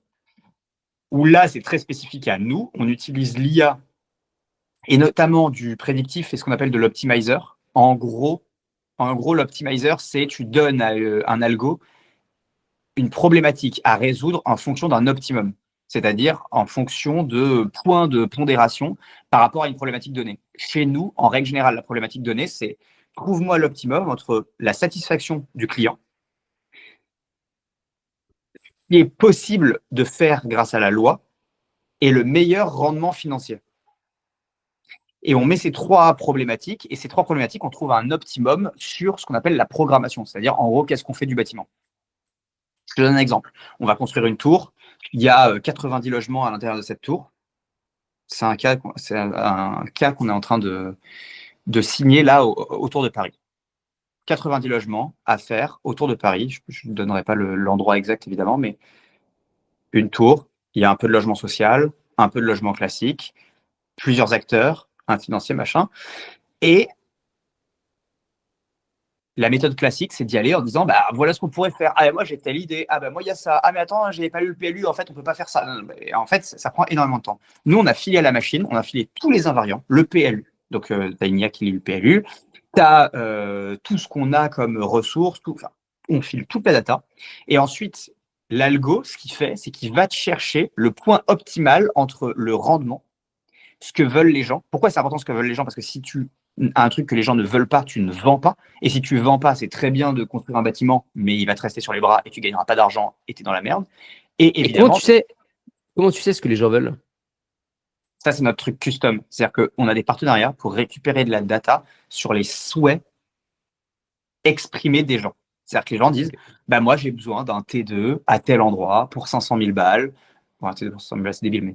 où là, c'est très spécifique à nous. On utilise l'IA et notamment du prédictif et ce qu'on appelle de l'optimizer. En gros, l'optimizer, c'est tu donnes à un algo une problématique à résoudre en fonction d'un optimum, c'est-à-dire en fonction de points de pondération par rapport à une problématique donnée. Chez nous, en règle générale, la problématique donnée, c'est trouve-moi l'optimum entre la satisfaction du client, qui est possible de faire grâce à la loi, et le meilleur rendement financier. Et on met ces trois problématiques, et ces trois problématiques, on trouve un optimum sur ce qu'on appelle la programmation, c'est-à-dire en gros, qu'est-ce qu'on fait du bâtiment. Je te donne un exemple. On va construire une tour, il y a 90 logements à l'intérieur de cette tour. C'est un cas qu'on est en train de signer là autour de Paris. 90 logements à faire autour de Paris. Je ne donnerai pas l'endroit exact évidemment, mais une tour, il y a un peu de logement social, un peu de logement classique, plusieurs acteurs, un financier, machin. Et la méthode classique, c'est d'y aller en disant bah voilà ce qu'on pourrait faire. Ah, moi j'ai telle idée. Ah, bah moi il y a ça. Ah, mais attends, j'avais pas lu le PLU. En fait, on peut pas faire ça. Non, et en fait, ça prend énormément de temps. Nous, on a filé à la machine, on a filé tous les invariants, le PLU. Donc, tu as une IA qui lit le PLU. Tu as tout ce qu'on a comme ressources. Enfin, on file toute la data. Et ensuite, l'algo, ce qu'il fait, c'est qu'il va te chercher le point optimal entre le rendement, ce que veulent les gens. Pourquoi c'est important ce que veulent les gens? Parce que si tu as un truc que les gens ne veulent pas, tu ne vends pas. Et si tu ne vends pas, c'est très bien de construire un bâtiment, mais il va te rester sur les bras et tu ne gagneras pas d'argent et tu es dans la merde. Et évidemment, comment tu sais ce que les gens veulent? Ça, c'est notre truc custom. C'est-à-dire qu'on a des partenariats pour récupérer de la data sur les souhaits exprimés des gens. C'est-à-dire que les gens disent bah, moi, j'ai besoin d'un T2 à tel endroit pour 500 000 balles. Bon, T2 pour 500 000 balles, c'est débile, mais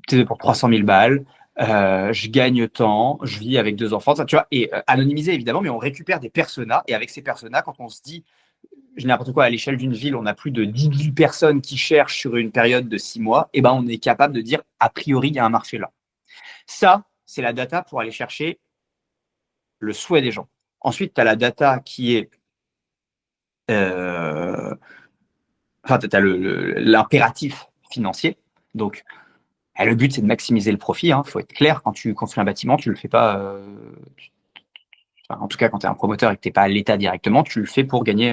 T2 pour 300 000 balles. Je gagne tant, je vis avec 2 enfants, ça, tu vois, et anonymisé évidemment, mais on récupère des personas, et avec ces personas, quand on se dit, je n'importe quoi, à l'échelle d'une ville, on a plus de 10 000 personnes qui cherchent sur une période de 6 mois, et ben on est capable de dire, a priori, il y a un marché là. Ça, c'est la data pour aller chercher le souhait des gens. Ensuite, tu as la data qui est enfin, tu as l'impératif financier. Donc, le but, c'est de maximiser le profit. Il faut être clair, quand tu construis un bâtiment, tu ne le fais pas, en tout cas quand tu es un promoteur et que tu n'es pas à l'État directement, tu le fais pour gagner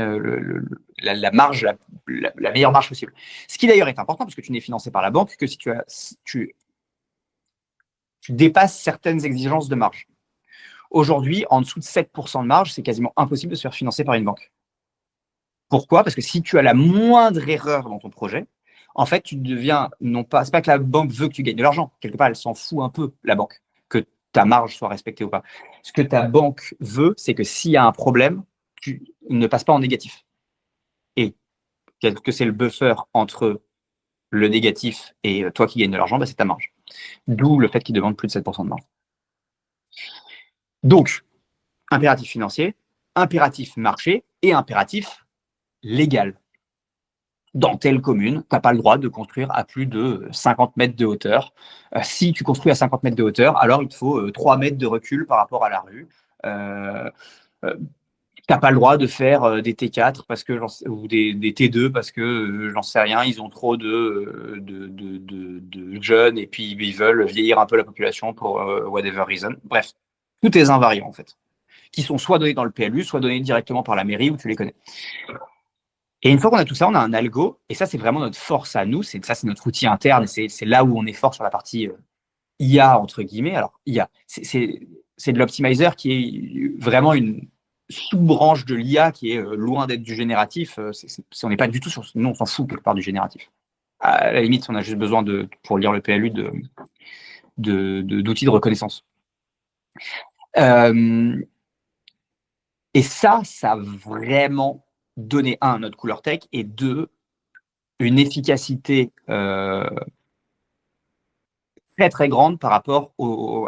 la marge, la meilleure marge possible. Ce qui d'ailleurs est important, parce que tu n'es financé par la banque que si tu dépasses certaines exigences de marge. Aujourd'hui, en dessous de 7% de marge, c'est quasiment impossible de se faire financer par une banque. Pourquoi? Parce que si tu as la moindre erreur dans ton projet, en fait, tu deviens, non pas, c'est pas que la banque veut que tu gagnes de l'argent. Quelque part, elle s'en fout un peu, la banque, que ta marge soit respectée ou pas. Ce que ta banque veut, c'est que s'il y a un problème, tu ne passes pas en négatif. Et quel que c'est le buffer entre le négatif et toi qui gagnes de l'argent, bah, c'est ta marge. D'où le fait qu'il demande plus de 7% de marge. Donc, impératif financier, impératif marché et impératif légal. Dans telle commune, tu n'as pas le droit de construire à plus de 50 mètres de hauteur. Si tu construis à 50 mètres de hauteur, alors il te faut 3 mètres de recul par rapport à la rue. Tu n'as pas le droit de faire des T4 parce que, ou des T2 parce que, j'en sais rien, ils ont trop de jeunes et puis ils veulent vieillir un peu la population pour whatever reason. Bref, tous tes invariants en fait, qui sont soit donnés dans le PLU, soit donnés directement par la mairie où tu les connais. Et une fois qu'on a tout ça, on a un algo, et ça, c'est vraiment notre force à nous, c'est notre outil interne, et c'est là où on est fort sur la partie IA, entre guillemets. Alors, IA, c'est de l'optimizer qui est vraiment une sous-branche de l'IA qui est loin d'être du génératif. On n'est pas du tout sur... Nous, on s'en fout quelque part du génératif. À la limite, on a juste besoin, pour lire le PLU, d'outils de reconnaissance. Et ça a vraiment donné, notre couleur tech, et deux, une efficacité très très grande par rapport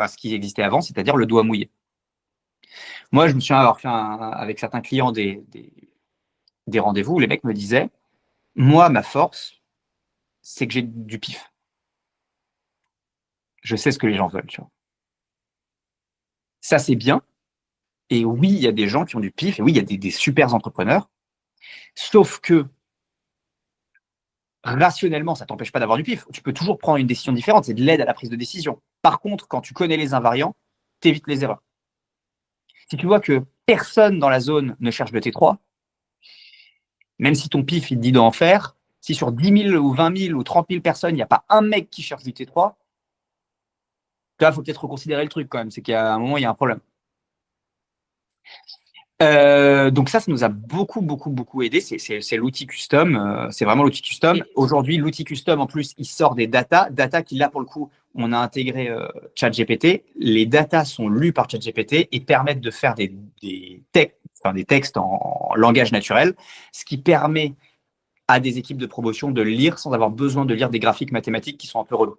à ce qui existait avant, c'est-à-dire le doigt mouillé. Moi, je me souviens avoir fait avec certains clients des rendez-vous où les mecs me disaient, moi, ma force, c'est que j'ai du pif. Je sais ce que les gens veulent, tu vois. Ça, c'est bien. Et oui, il y a des gens qui ont du pif, et oui, il y a des super entrepreneurs. Sauf que rationnellement, ça ne t'empêche pas d'avoir du pif. Tu peux toujours prendre une décision différente, c'est de l'aide à la prise de décision. Par contre, quand tu connais les invariants, tu évites les erreurs. Si tu vois que personne dans la zone ne cherche le T3, Même si ton pif, il te dit d'en faire, si sur 10 000 ou 20 000 ou 30 000 personnes, il n'y a pas un mec qui cherche du T3, là, il faut peut-être reconsidérer le truc quand même. C'est qu'à un moment, il y a un problème. Donc ça nous a beaucoup aidé. C'est l'outil custom. C'est vraiment l'outil custom. Aujourd'hui, l'outil custom, en plus, il sort des data qui, là, pour le coup, on a intégré ChatGPT. Les data sont lues par ChatGPT et permettent de faire des textes en langage naturel, ce qui permet à des équipes de promotion de lire sans avoir besoin de lire des graphiques mathématiques qui sont un peu relous.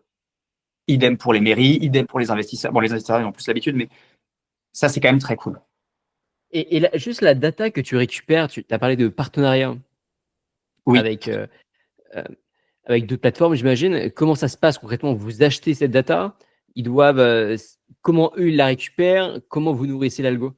Idem pour les mairies, idem pour les investisseurs. Bon, les investisseurs ils ont plus l'habitude, mais ça, c'est quand même très cool. Et juste la data que tu récupères, tu as parlé de partenariat Oui. avec d'autres plateformes, j'imagine. Comment ça se passe concrètement? Vous achetez cette data, ils doivent, comment eux ils la récupèrent? Comment vous nourrissez l'algo?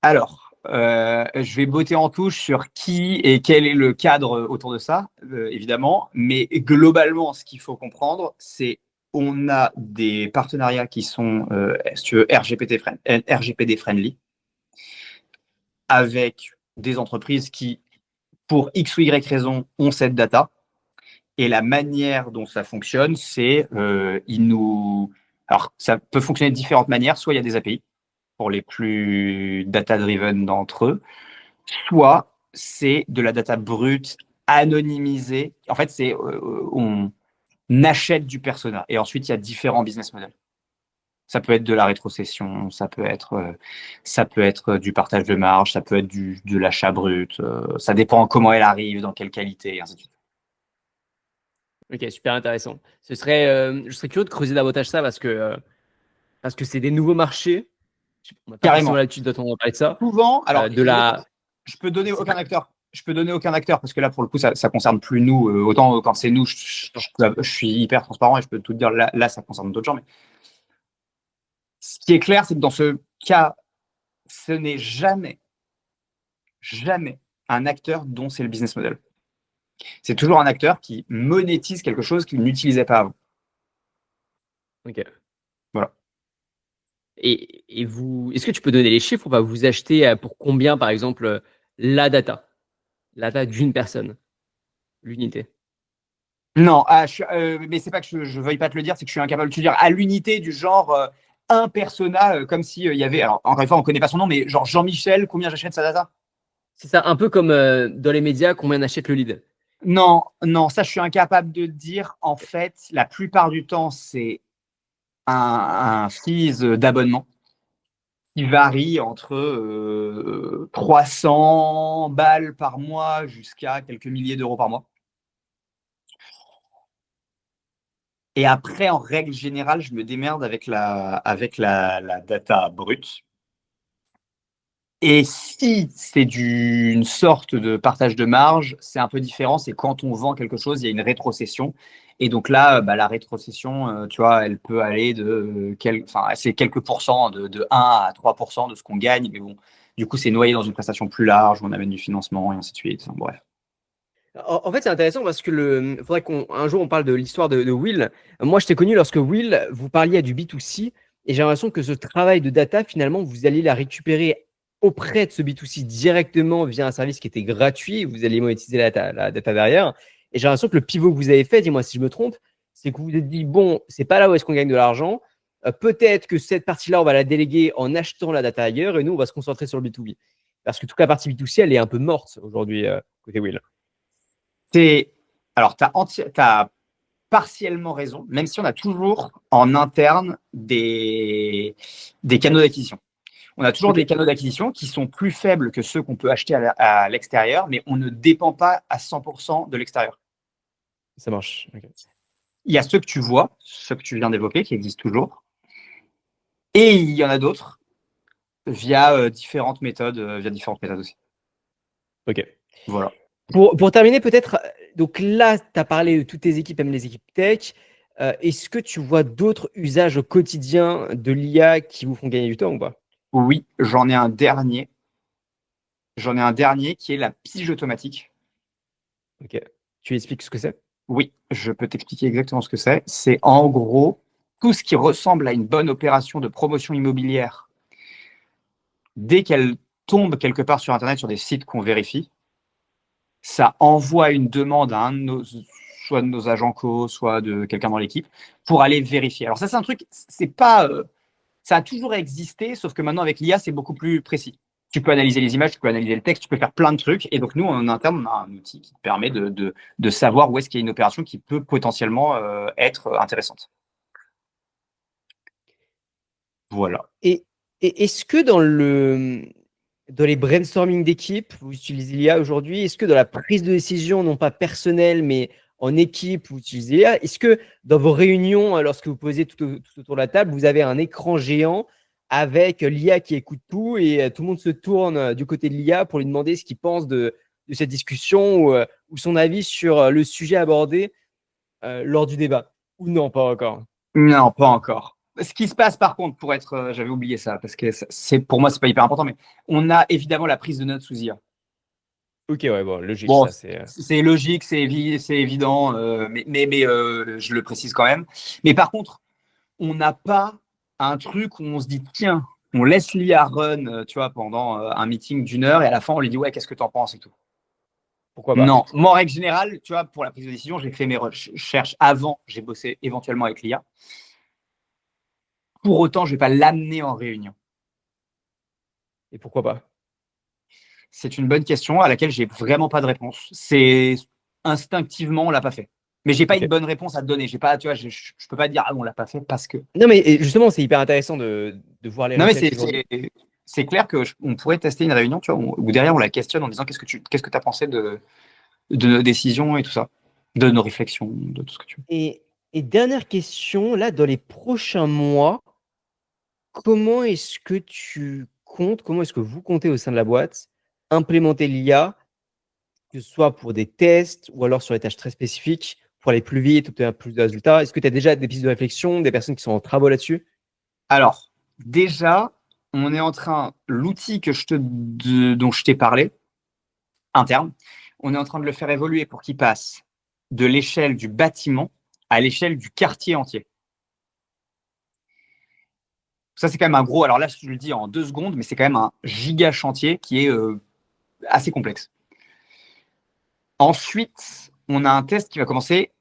Alors, je vais botter en touche sur qui et quel est le cadre autour de ça, évidemment. Mais globalement, ce qu'il faut comprendre, c'est on a des partenariats qui sont, si tu veux, RGPD friendly, avec des entreprises qui, pour X ou Y raison, ont cette data. Et la manière dont ça fonctionne, c'est Alors, ça peut fonctionner de différentes manières. Soit il y a des API pour les plus data-driven d'entre eux, soit c'est de la data brute, anonymisée. En fait, on achète du persona. Et ensuite, il y a différents business models. Ça peut être de la rétrocession, ça peut être du partage de marge, ça peut être de l'achat brut. Ça dépend comment elle arrive, dans quelle qualité, et ainsi de suite. Ok, super intéressant. Je serais curieux de creuser davantage ça parce que c'est des nouveaux marchés. On n'a pas Carrément. forcément l'habitude d'entendre parler de ça. Souvent, alors, je peux donner C'est aucun acteur. Je peux donner aucun acteur parce que là, pour le coup, ça concerne plus nous. Autant quand c'est nous, je suis hyper transparent et je peux tout te dire. Là, ça concerne d'autres gens. Mais ce qui est clair, c'est que dans ce cas, ce n'est jamais un acteur dont c'est le business model. C'est toujours un acteur qui monétise quelque chose qu'il n'utilisait pas avant. Ok. Voilà. Et vous, est-ce que tu peux donner les chiffres ou pas? Vous achetez pour combien, par exemple, la data d'une personne, l'unité? Non, mais c'est pas que je veuille pas te le dire, c'est que je suis incapable de te dire à l'unité du genre un persona, comme s'il y avait. Alors, encore une fois, on connaît pas son nom, mais genre Jean-Michel, combien j'achète sa data? C'est ça, un peu comme dans les médias, combien on achète le lead. Non, ça, je suis incapable de dire. En fait, la plupart du temps, c'est un fees d'abonnement qui varie entre 300 balles par mois jusqu'à quelques milliers d'euros par mois. Et après, en règle générale, je me démerde avec la data brute. Et si c'est une sorte de partage de marge, c'est un peu différent. C'est quand on vend quelque chose, il y a une rétrocession. Et donc là, la rétrocession, tu vois, elle peut aller c'est quelques pourcents, de 1 à 3% de ce qu'on gagne. Mais bon, du coup, c'est noyé dans une prestation plus large, où on amène du financement et ainsi de suite. Enfin, bref. En fait, c'est intéressant parce que faudrait qu'un jour on parle de l'histoire de Will. Moi, je t'ai connu lorsque Will, vous parliez à du B2C et j'ai l'impression que ce travail de data, finalement, vous alliez la récupérer auprès de ce B2C directement via un service qui était gratuit. Vous alliez monétiser la data derrière. Et j'ai l'impression que le pivot que vous avez fait, dis-moi si je me trompe, c'est que vous vous êtes dit, bon, c'est pas là où est-ce qu'on gagne de l'argent. Peut-être que cette partie-là, on va la déléguer en achetant la data ailleurs et nous, on va se concentrer sur le B2B. Parce que toute la partie B2C, elle est un peu morte aujourd'hui côté Will. Alors, tu as partiellement raison, même si on a toujours en interne des canaux d'acquisition. On a toujours des canaux d'acquisition qui sont plus faibles que ceux qu'on peut acheter à l'extérieur, mais on ne dépend pas à 100% de l'extérieur. Ça marche. Okay. Il y a ceux que tu vois, ceux que tu viens d'évoquer, qui existent toujours. Et il y en a d'autres via différentes méthodes aussi. Ok. Voilà. Pour terminer, peut-être, donc là, tu as parlé de toutes tes équipes, même les équipes tech. Est-ce que tu vois d'autres usages au quotidien de l'IA qui vous font gagner du temps ou pas? Oui, j'en ai un dernier. Qui est la pige automatique. Ok. Tu expliques ce que c'est? Oui, je peux t'expliquer exactement ce que c'est. C'est en gros tout ce qui ressemble à une bonne opération de promotion immobilière. Dès qu'elle tombe quelque part sur Internet sur des sites qu'on vérifie, ça envoie une demande à soit de nos agents co, soit de quelqu'un dans l'équipe, pour aller vérifier. Alors ça, c'est un truc, c'est pas, ça a toujours existé, sauf que maintenant avec l'IA, c'est beaucoup plus précis. Tu peux analyser les images, tu peux analyser le texte, tu peux faire plein de trucs. Et donc nous, en interne, on a un outil qui te permet de savoir où est-ce qu'il y a une opération qui peut potentiellement être intéressante. Voilà. Et est-ce que dans les brainstorming d'équipe, vous utilisez l'IA aujourd'hui? Est-ce que dans la prise de décision, non pas personnelle, mais en équipe, vous utilisez l'IA? Est-ce que dans vos réunions, lorsque vous posez tout autour de la table, vous avez un écran géant avec l'IA qui écoute tout et tout le monde se tourne du côté de l'IA pour lui demander ce qu'il pense de cette discussion ou son avis sur le sujet abordé lors du débat? Ou non, pas encore? Non, pas encore. Ce qui se passe par contre, pour être, j'avais oublié ça, parce que pour moi, c'est pas hyper important, mais on a évidemment la prise de notes sous IA. Ok, ouais, bon, logique, Bon, ça c'est. c'est logique, c'est évident, mais je le précise quand même. Mais par contre, on n'a pas un truc où on se dit, tiens, on laisse l'IA run, tu vois, pendant un meeting d'1 heure et à la fin, on lui dit, ouais, qu'est-ce que tu en penses et tout. Pourquoi pas? Non, moi, en règle générale, tu vois, pour la prise de décision, j'ai fait mes recherches avant, j'ai bossé éventuellement avec l'IA. Pour autant, je ne vais pas l'amener en réunion. Et pourquoi pas? C'est une bonne question à laquelle j'ai vraiment pas de réponse. C'est instinctivement, on l'a pas fait. Mais j'ai pas Ok. une bonne réponse à te donner. J'ai pas, tu vois, je peux pas dire ah on l'a pas fait parce que. Non, mais justement, c'est hyper intéressant de voir les Non mais réflexes aujourd'hui. c'est clair que on pourrait tester une réunion, tu vois, où derrière on la questionne en disant qu'est-ce que tu as pensé de nos décisions et tout ça, de nos réflexions, de tout ce que tu veux. Et dernière question, là, dans les prochains mois, comment est-ce que comment est-ce que vous comptez au sein de la boîte implémenter l'IA, que ce soit pour des tests ou alors sur des tâches très spécifiques, pour aller plus vite, obtenir plus de résultats? Est-ce que tu as déjà des pistes de réflexion, des personnes qui sont en travaux là-dessus? Alors déjà, on est en train l'outil dont je t'ai parlé interne, on est en train de le faire évoluer pour qu'il passe de l'échelle du bâtiment à l'échelle du quartier entier. Ça, c'est quand même un gros. Alors là, je le dis en 2 secondes, mais c'est quand même un giga chantier qui est assez complexe. Ensuite, on a un test qui va commencer.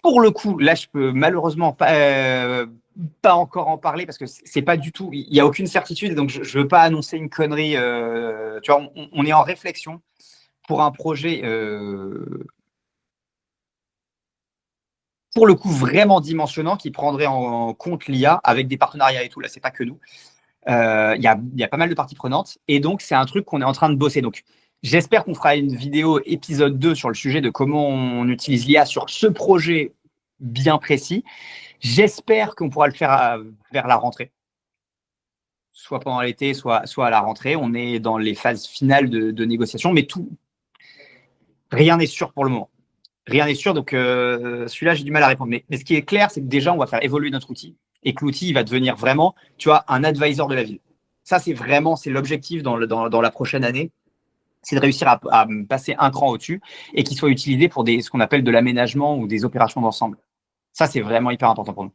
Pour le coup, là, je peux malheureusement pas encore en parler parce que c'est pas du tout. Il n'y a aucune certitude, donc je ne veux pas annoncer une connerie. Tu vois, on est en réflexion pour un projet. Pour le coup, vraiment dimensionnant qui prendrait en compte l'IA avec des partenariats et tout. Là, c'est pas que nous. Il y a pas mal de parties prenantes. Et donc, c'est un truc qu'on est en train de bosser. Donc, j'espère qu'on fera une vidéo épisode 2 sur le sujet de comment on utilise l'IA sur ce projet bien précis. J'espère qu'on pourra le faire vers la rentrée. Soit pendant l'été, soit à la rentrée. On est dans les phases finales de négociation, mais rien n'est sûr pour le moment. Rien n'est sûr, donc celui-là, j'ai du mal à répondre. Mais ce qui est clair, c'est que déjà, on va faire évoluer notre outil et que l'outil va devenir vraiment, tu vois, un advisor de la ville. Ça, c'est l'objectif dans la prochaine année, c'est de réussir à passer un cran au-dessus et qu'il soit utilisé pour ce qu'on appelle de l'aménagement ou des opérations d'ensemble. Ça, c'est vraiment hyper important pour nous.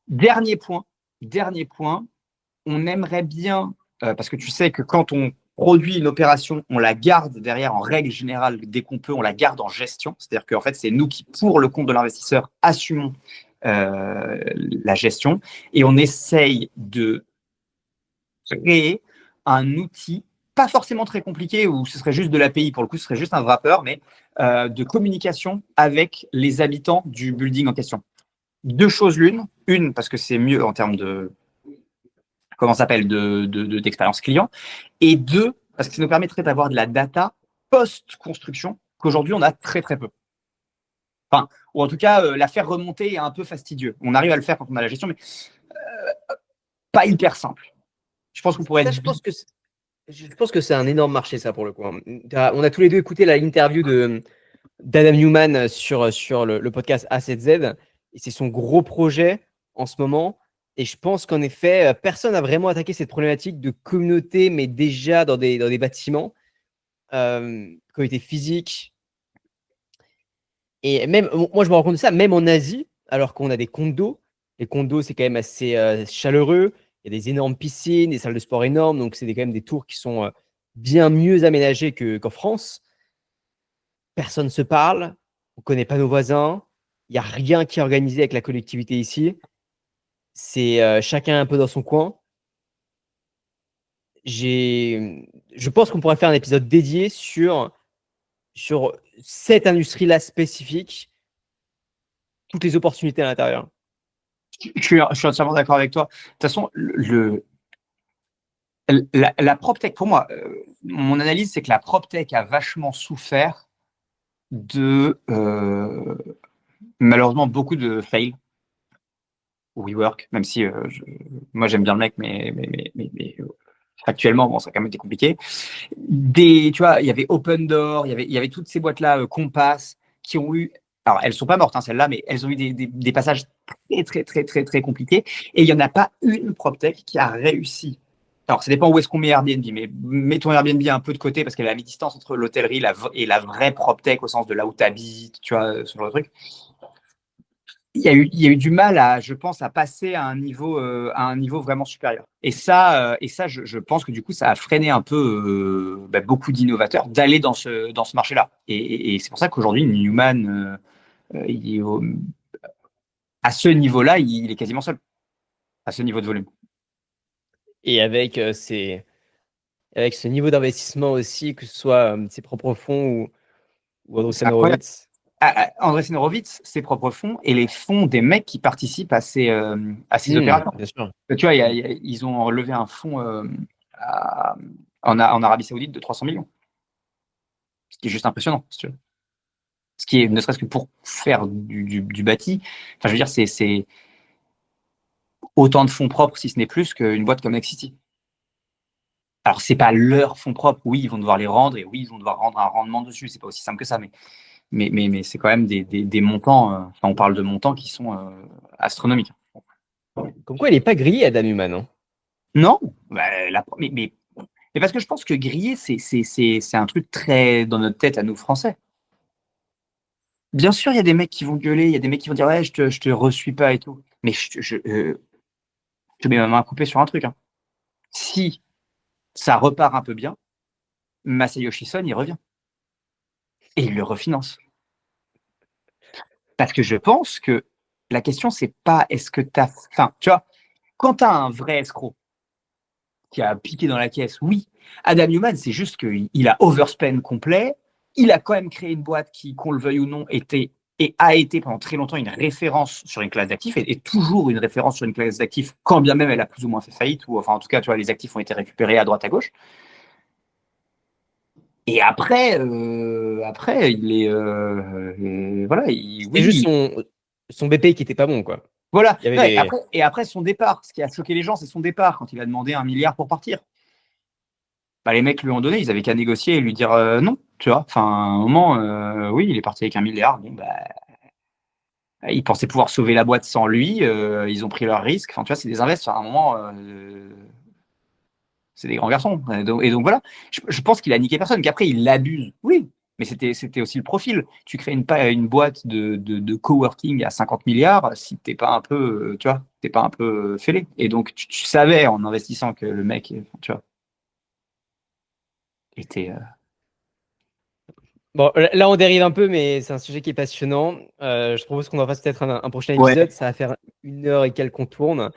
Dernier point, on aimerait bien, parce que tu sais que quand on produit une opération, on la garde derrière en règle générale, dès qu'on peut, on la garde en gestion. C'est-à-dire qu'en fait, c'est nous qui, pour le compte de l'investisseur, assumons la gestion et on essaye de créer un outil, pas forcément très compliqué, où ce serait juste de l'API, pour le coup, ce serait juste un wrapper, mais de communication avec les habitants du building en question. 2 choses l'une. Une, parce que c'est mieux en termes de, comment ça s'appelle, d'expérience client. Et 2, parce que ça nous permettrait d'avoir de la data post-construction qu'aujourd'hui, on a très, très peu. Enfin, ou en tout cas, la faire remonter est un peu fastidieux. On arrive à le faire quand on a la gestion, mais pas hyper simple. Je pense qu'on pourrait Ça, être. je pense que c'est un énorme marché, ça, pour le coup. On a tous les deux écouté l'interview d'Adam Newman sur le podcast A7Z. Et c'est son gros projet en ce moment. Et je pense qu'en effet, personne n'a vraiment attaqué cette problématique de communauté, mais déjà dans des bâtiments, communauté physique. Et même, moi, je me rends compte de ça, même en Asie, alors qu'on a des condos. Les condos, c'est quand même assez chaleureux. Il y a des énormes piscines, des salles de sport énormes. Donc, c'est quand même des tours qui sont bien mieux aménagées qu'en France. Personne ne se parle. On ne connaît pas nos voisins. Il n'y a rien qui est organisé avec la collectivité ici. C'est chacun un peu dans son coin. Je pense qu'on pourrait faire un épisode dédié sur cette industrie-là spécifique, toutes les opportunités à l'intérieur. Je suis entièrement d'accord avec toi. De toute façon, la PropTech, pour moi, mon analyse, c'est que la PropTech a vachement souffert de, malheureusement, beaucoup de fails. WeWork, même si moi j'aime bien le mec, mais actuellement, bon, ça a quand même été compliqué. Tu vois, il y avait Open Door, il y avait toutes ces boîtes-là, Compass, qui ont eu, alors elles sont pas mortes, hein, celles-là, mais elles ont eu des passages très compliqués. Et il n'y en a pas une PropTech qui a réussi. Alors, ça dépend où est-ce qu'on met Airbnb, mais mettons Airbnb un peu de côté parce qu'elle est à mi-distance entre l'hôtellerie et la vraie PropTech au sens de là où tu habites, tu vois, ce genre de truc. Il y a eu du mal je pense, à passer à un niveau vraiment supérieur. Et ça, je pense que du coup, ça a freiné un peu beaucoup d'innovateurs d'aller dans ce marché-là. Et c'est pour ça qu'aujourd'hui, Newman, à ce niveau-là, il est quasiment seul, à ce niveau de volume. Et avec ce niveau d'investissement aussi, que ce soit ses propres fonds ou Andreessen Horowitz. Andreessen Horowitz, ses propres fonds et les fonds des mecs qui participent à ces opérations. Bien sûr. Tu vois, ils ont levé un fonds en Arabie Saoudite de 300 millions. Ce qui est juste impressionnant, si tu veux. Ce qui est, ne serait-ce que pour faire du bâti, enfin, je veux dire, c'est autant de fonds propres, si ce n'est plus, qu'une boîte comme Nexity. Alors, c'est pas leurs fonds propres, oui, ils vont devoir les rendre, et oui, ils vont devoir rendre un rendement dessus, c'est pas aussi simple que ça, mais c'est quand même des montants, enfin, on parle de montants qui sont astronomiques. Comme quoi, il n'est pas grillé, Adam Human. Hein. Non, mais parce que je pense que griller, c'est un truc très dans notre tête à nous, Français. Bien sûr, il y a des mecs qui vont gueuler, il y a des mecs qui vont dire ouais, je te reçuis pas et tout. Mais je te mets ma main à couper sur un truc. Hein. Si ça repart un peu bien, Masayoshi Son, il revient. Et il le refinance. Parce que je pense que la question, c'est pas est-ce que tu as. Enfin, tu vois, quand tu as un vrai escroc qui a piqué dans la caisse, oui. Adam Newman, c'est juste qu'il a overspend complet. Il a quand même créé une boîte qui, qu'on le veuille ou non, a été pendant très longtemps une référence sur une classe d'actifs et toujours une référence sur une classe d'actifs, quand bien même elle a plus ou moins fait faillite, ou enfin en tout cas, tu vois, les actifs ont été récupérés à droite à gauche. Et après, il est voilà, C'est juste son BP qui était pas bon, quoi. Voilà. Il y avait Et après son départ, ce qui a choqué les gens, c'est son départ quand il a demandé 1 milliard pour partir. Bah, les mecs lui ont donné, ils avaient qu'à négocier et lui dire non, tu vois. Enfin, à un moment, oui, il est parti avec 1 milliard. Bon, bah, ils pensaient pouvoir sauver la boîte sans lui. Ils ont pris leur risque. Enfin, tu vois, c'est des invests. À un moment, c'est des grands garçons. Et donc voilà. Je pense qu'il a niqué personne. Qu'après, il l'abuse. Oui, mais c'était aussi le profil. Tu crées une boîte de coworking à 50 milliards si t'es pas un peu, tu vois, t'es pas un peu fêlé. Et donc, tu savais en investissant que le mec, tu vois, était. Bon, là, on dérive un peu, mais c'est un sujet qui est passionnant. Je propose qu'on en fasse peut-être un prochain épisode. Ouais. Ça va faire 1 heure et quelques qu'on tourne.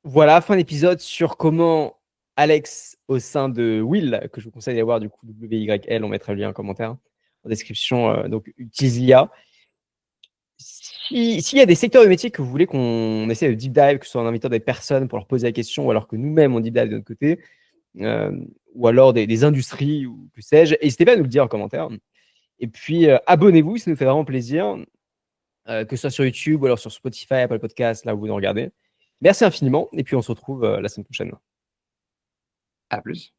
Voilà, fin d'épisode sur comment Alex, au sein de Will, que je vous conseille d'aller voir, du coup, WYL, on mettra le lien en commentaire, en description, donc utilise l'IA. S'il y a des secteurs de métier que vous voulez qu'on essaie de deep dive, que ce soit en invitant des personnes pour leur poser la question, ou alors que nous-mêmes on deep dive de notre côté, ou alors des industries, ou que sais-je, n'hésitez pas à nous le dire en commentaire. Et puis, abonnez-vous, ça nous fait vraiment plaisir, que ce soit sur YouTube ou alors sur Spotify, Apple Podcast, là où vous nous regardez. Merci infiniment, et puis on se retrouve la semaine prochaine. À plus.